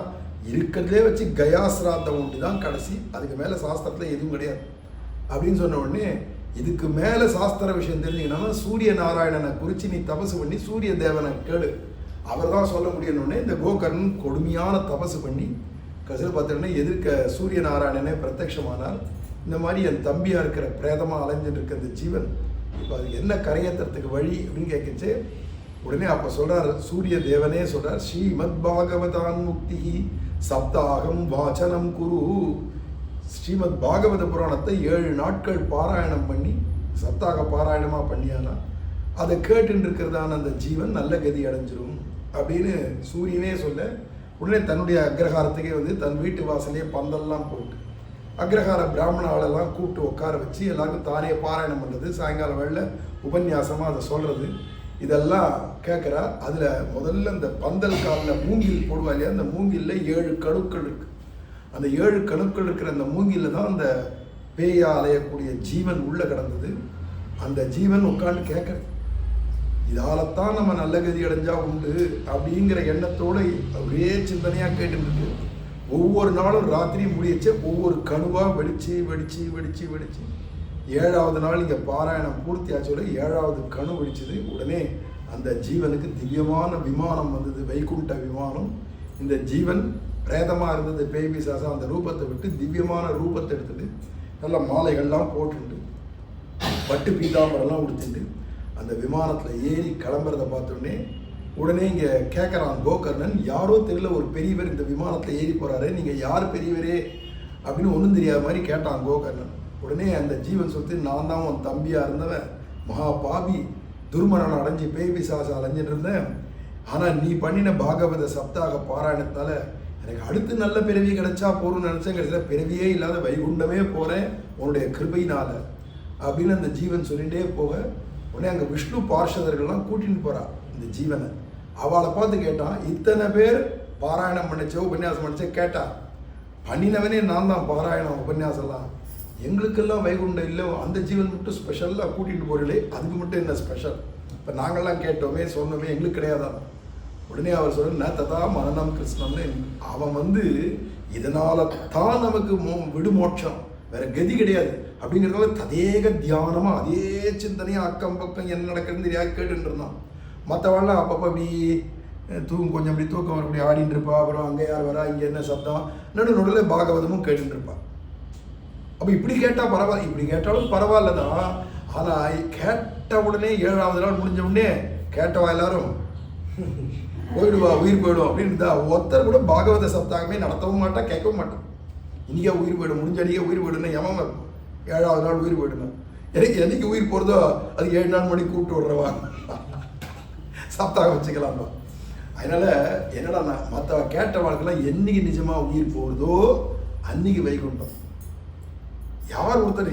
இருக்கிறதுலே வச்சு கயா சிராத்தம் ஒன்று தான் கடைசி, அதுக்கு மேலே சாஸ்திரத்தில் எதுவும் கிடையாது அப்படின்னு சொன்ன உடனே, இதுக்கு மேலே சாஸ்திர விஷயம் தெரிஞ்சுக்கணும்னா சூரிய நாராயணனை குறித்து நீ தபசு பண்ணி சூரிய தேவனை கேளு, அவர் தான் சொல்ல முடியணுன்னே இந்த கோகர்ணன் கொடுமையான தபசு பண்ணி கடைசியில் பார்த்தோன்னா எதிர்க்க சூரிய நாராயணனே பிரத்யட்சமானார். இந்த மாதிரி என் தம்பியாக இருக்கிற பிரேதமாக அலைஞ்சிட்டு இருக்க இந்த ஜீவன் இப்போ அது என்ன கரையேற்றத்துக்கு வழி அப்படின்னு கேட்கச்சு. உடனே அப்போ சொல்கிறார் சூரிய தேவனே சொல்கிறார், ஸ்ரீமத் பாகவதான் முக்தி சப்தாகம் வாசனம் குரு. ஸ்ரீமத் பாகவத புராணத்தை 7 நாட்கள் பாராயணம் பண்ணி சப்தாக பாராயணமாக பண்ணியானா அதை கேட்டுன்னு இருக்கிறதான அந்த ஜீவன் நல்ல கதி அடைஞ்சிரும் அப்படின்னு சூரியனே சொல்ல, உடனே தன்னுடைய அக்ரஹாரத்துக்கே தன் வீட்டு வாசலே பந்தல்லாம் போட்டு அக்ரஹார பிராமண ஆளெல்லாம் கூப்பிட்டு உட்கார வச்சு எல்லாருக்கும் தானே பாராயணம் பண்ணுறது, சாயங்காலம் வேளை உபன்யாசமாக அதை சொல்கிறது, இதெல்லாம் கேட்குறா. அதில் முதல்ல இந்த பந்தல் காலில் மூங்கில் போடுவா இல்லையா, அந்த மூங்கிலில் 7 கணுக்கள் இருக்குது. அந்த 7 கணுக்கள் இருக்கிற அந்த மூங்கிலில் தான் அந்த பேயா அலையக்கூடிய ஜீவன் உள்ளே கிடந்தது. அந்த ஜீவன் உட்காந்து கேட்குறது, இதாலத்தான் நம்ம நல்ல கதி அடைஞ்சா உண்டு அப்படிங்கிற எண்ணத்தோடு ஒரே சிந்தனையாக கேட்டுருக்கு. ஒவ்வொரு நாளும் ராத்திரி முடியச்ச ஒவ்வொரு கணுவாக வெடிச்சு வெடிச்சு வெடிச்சு வெடிச்சு 7வது நாள் இங்கே பாராயணம் பூர்த்தி ஆச்சோட 7வது கணு வெடிச்சது. உடனே அந்த ஜீவனுக்கு திவ்யமான விமானம் வந்தது, வைகுண்ட விமானம். இந்த ஜீவன் பிரேதமாக இருந்தது பேய் பிசாசம், அந்த ரூபத்தை விட்டு திவ்யமான ரூபத்தை எடுத்துட்டு நல்ல மாலைகள்லாம் போட்டுட்டு பட்டு பீதாம்பரெல்லாம் உடுத்திட்டு அந்த விமானத்தில் ஏறி கிளம்புறதை பார்த்தோன்னே உடனே இங்கே கேட்குறான் கோகர்ணன், யாரோ தெரியல ஒரு பெரியவர் இந்த விமானத்தில் ஏறி போகிறாரு, நீங்கள் யார் பெரியவரே அப்படின்னு ஒன்றும் தெரியாத மாதிரி கேட்டான் கோகர்ணன். உடனே அந்த ஜீவன் சொத்து, நான் தான் உன் தம்பியாக இருந்தவன், மகா பாபி, துர்மரணம் அடைஞ்சு பேய் பிசாசு அலைஞ்சிட்டு இருந்தேன். ஆனால் நீ பண்ணின பாகவத சப்தாக பாராயணத்தால் எனக்கு அடுத்து நல்ல பிறவி கிடைச்சா போறோம்னு நினச்சேன். கிடைச்சா பிறவியே இல்லாத வைகுண்டமே போகிறேன் உன்னுடைய கிருபையினால அப்படின்னு அந்த ஜீவன் சொல்லிகிட்டே போக, உடனே அங்கே விஷ்ணு பார்ஷதர்கள்லாம் கூட்டின்னு போகிறா இந்த ஜீவனை. அவளை பார்த்து கேட்டான், இத்தனை பேர் பாராயணம் பண்ணிச்சோ உபன்யாசம் பண்ணிச்சோ கேட்டா, பண்ணினவனே நான் தான் பாராயணம் உபன்யாசம்லாம், எங்களுக்கெல்லாம் வைகுண்டம் இல்லை, அந்த ஜீவன் மட்டும் ஸ்பெஷலாக கூட்டிகிட்டு போகிறீங்களே, அதுக்கு மட்டும் என்ன ஸ்பெஷல்? இப்போ நாங்கள்லாம் கேட்டோமே சொன்னோமே, எங்களுக்கு கிடையாதான். உடனே அவர் சொல்ல, ததா மரணம் கிருஷ்ணன்னு, அவன் இதனால தான் நமக்கு விடுமோட்சம், வேற கதி கிடையாது அப்படிங்கிறதால ததேக தியானமாக அதே சிந்தனையாக அக்கம் பக்கம் என்ன நடக்குதுன்னு தெரியாது கேட்டுட்டு இருந்தான். மற்றவாள்லாம் அப்பப்போ அப்படி கொஞ்சம் அப்படி தூக்கம் வர அப்படி ஆடிட்டு இருப்பா. அப்புறம் அங்கே யார் வரா, இங்கே என்ன சப்தம், நடுநடுவில் பாகவதமும் கேட்டுட்டு இருப்பான். அப்போ இப்படி கேட்டால் பரவாயில்ல, இப்படி கேட்டாலும் பரவாயில்ல தான். ஆனால் கேட்ட உடனே 7வது நாள் முடிஞ்ச உடனே கேட்டவா எல்லாரும் போயிடுவா, உயிர் போயிடும் அப்படின்னு தான். ஒருத்தர் கூட பாகவத சப்தாகமே நடத்தவும் மாட்டான், கேட்கவும் மாட்டான். இன்றைக்கே உயிர் போயிடும், முடிஞ்ச அன்றைக்கே உயிர் போயிடுன்னா எவன் 7வது நாள் உயிர் போயிடணும். என்னைக்கு உயிர் போகிறதோ அது 7 நாள் மணி கூப்பிட்டு விடுறவா சப்தாக வச்சுக்கலாமா. அதனால் என்னடா, மற்ற கேட்ட வாழ்க்கைலாம் என்னைக்கு நிஜமாக உயிர் போகிறதோ அன்னைக்கு வைகுண்டம். யார் ஒருத்தர்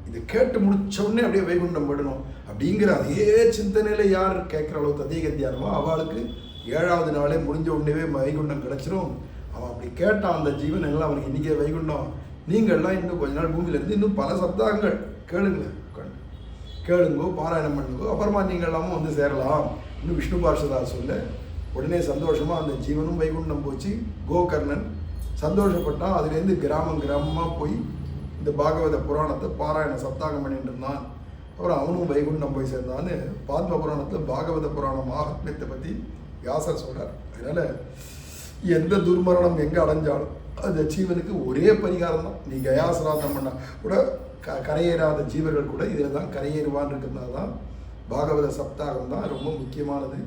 இதை கேட்டு முடிச்ச உடனே அப்படியே வைகுண்டம் போயிடணும் அப்படிங்கிற அதே சிந்தனையில் யார் கேட்குற அளவுக்கு அதிக தியானமோ அவளுக்கு 7வது நாளே முடிஞ்ச உடனே வைகுண்டம் கிடச்சிரும். அவன் அப்படி கேட்டான் அந்த ஜீவன் எல்லாம், அவனுக்கு இன்றைக்கே வைகுண்டம். நீங்கள்லாம் இன்னும் கொஞ்ச நாள் பூமியில் இருந்து இன்னும் பல சப்தாகங்கள் கேளுங்களேன், கேளுங்கோ, பாராயணம் பண்ணுங்கோ, அப்புறமா நீங்கள் எல்லாமும் சேரலாம் இன்னும் விஷ்ணு பார்ஷதா சொல்ல. உடனே சந்தோஷமாக அந்த ஜீவனும் வைகுண்டம் போச்சு. கோகர்ணன் சந்தோஷப்பட்டான். அதுலேருந்து கிராமமாக போய் இந்த பாகவத புராணத்தை பாராயண சப்தாகம் பண்ணிட்டு இருந்தான். அப்புறம் அவனும் வைகுண்டம் போய் சேர்ந்தான்னு பாத்ம புராணத்தில் பாகவத புராணம் மகாத்மியத்தை பற்றி வியாசர் சொல்கிறார். அதனால் எந்த துர்மரணம் எங்கே அடைஞ்சாலும் அந்த ஜீவனுக்கு ஒரே பரிகாரம் தான். நீ கயாசிராதம் பண்ண கூட கரையேறாத ஜீவர்கள் கூட இதில் தான் கரையேறுவான்னு இருக்கிறதுனால தான் பாகவத சப்தாகம் தான் ரொம்ப முக்கியமானது.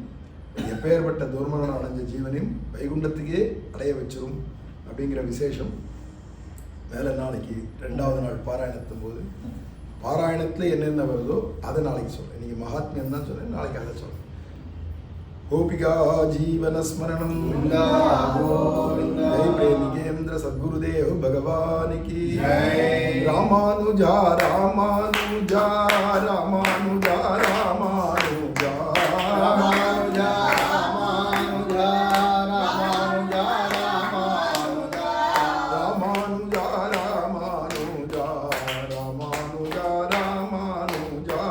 எப்பேற்பட்ட துர்மரணம் அடைஞ்ச ஜீவனையும் வைகுண்டத்துக்கே அடைய வச்சிரும் அப்படிங்கிற விசேஷம். மேலே நாளைக்கு 2வது நாள் பாராயணத்தும் போது பாராயணத்தில் என்னென்ன வருதோ அதை நாளைக்கு சொல்கிறேன். நீங்கள் மகாத்மியம் தான் சொல்கிறேன், நாளைக்கு அதை சொல்கிறேன். கோபிகா ஜீவன ஸ்மரணம் ஜெய் பிரேமிகேந்திர சத்குருதேவ் பகவானிக்கு ராமானுஜா ராமானுஜா ராமானுஜா ராமானுஜா ராமானுஜா ராமானுஜா ராமானுஜா ராமானுஜா ராமானுஜா ராமானுஜா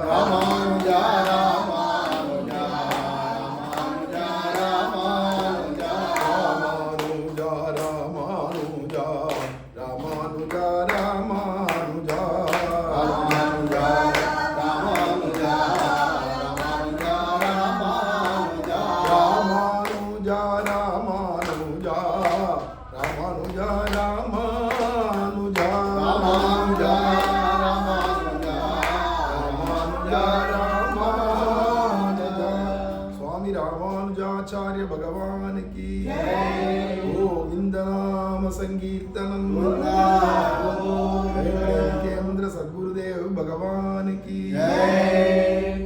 ராமானுஜா ராமானுஜா भगवान की गोविंद नाम संकीर्तनम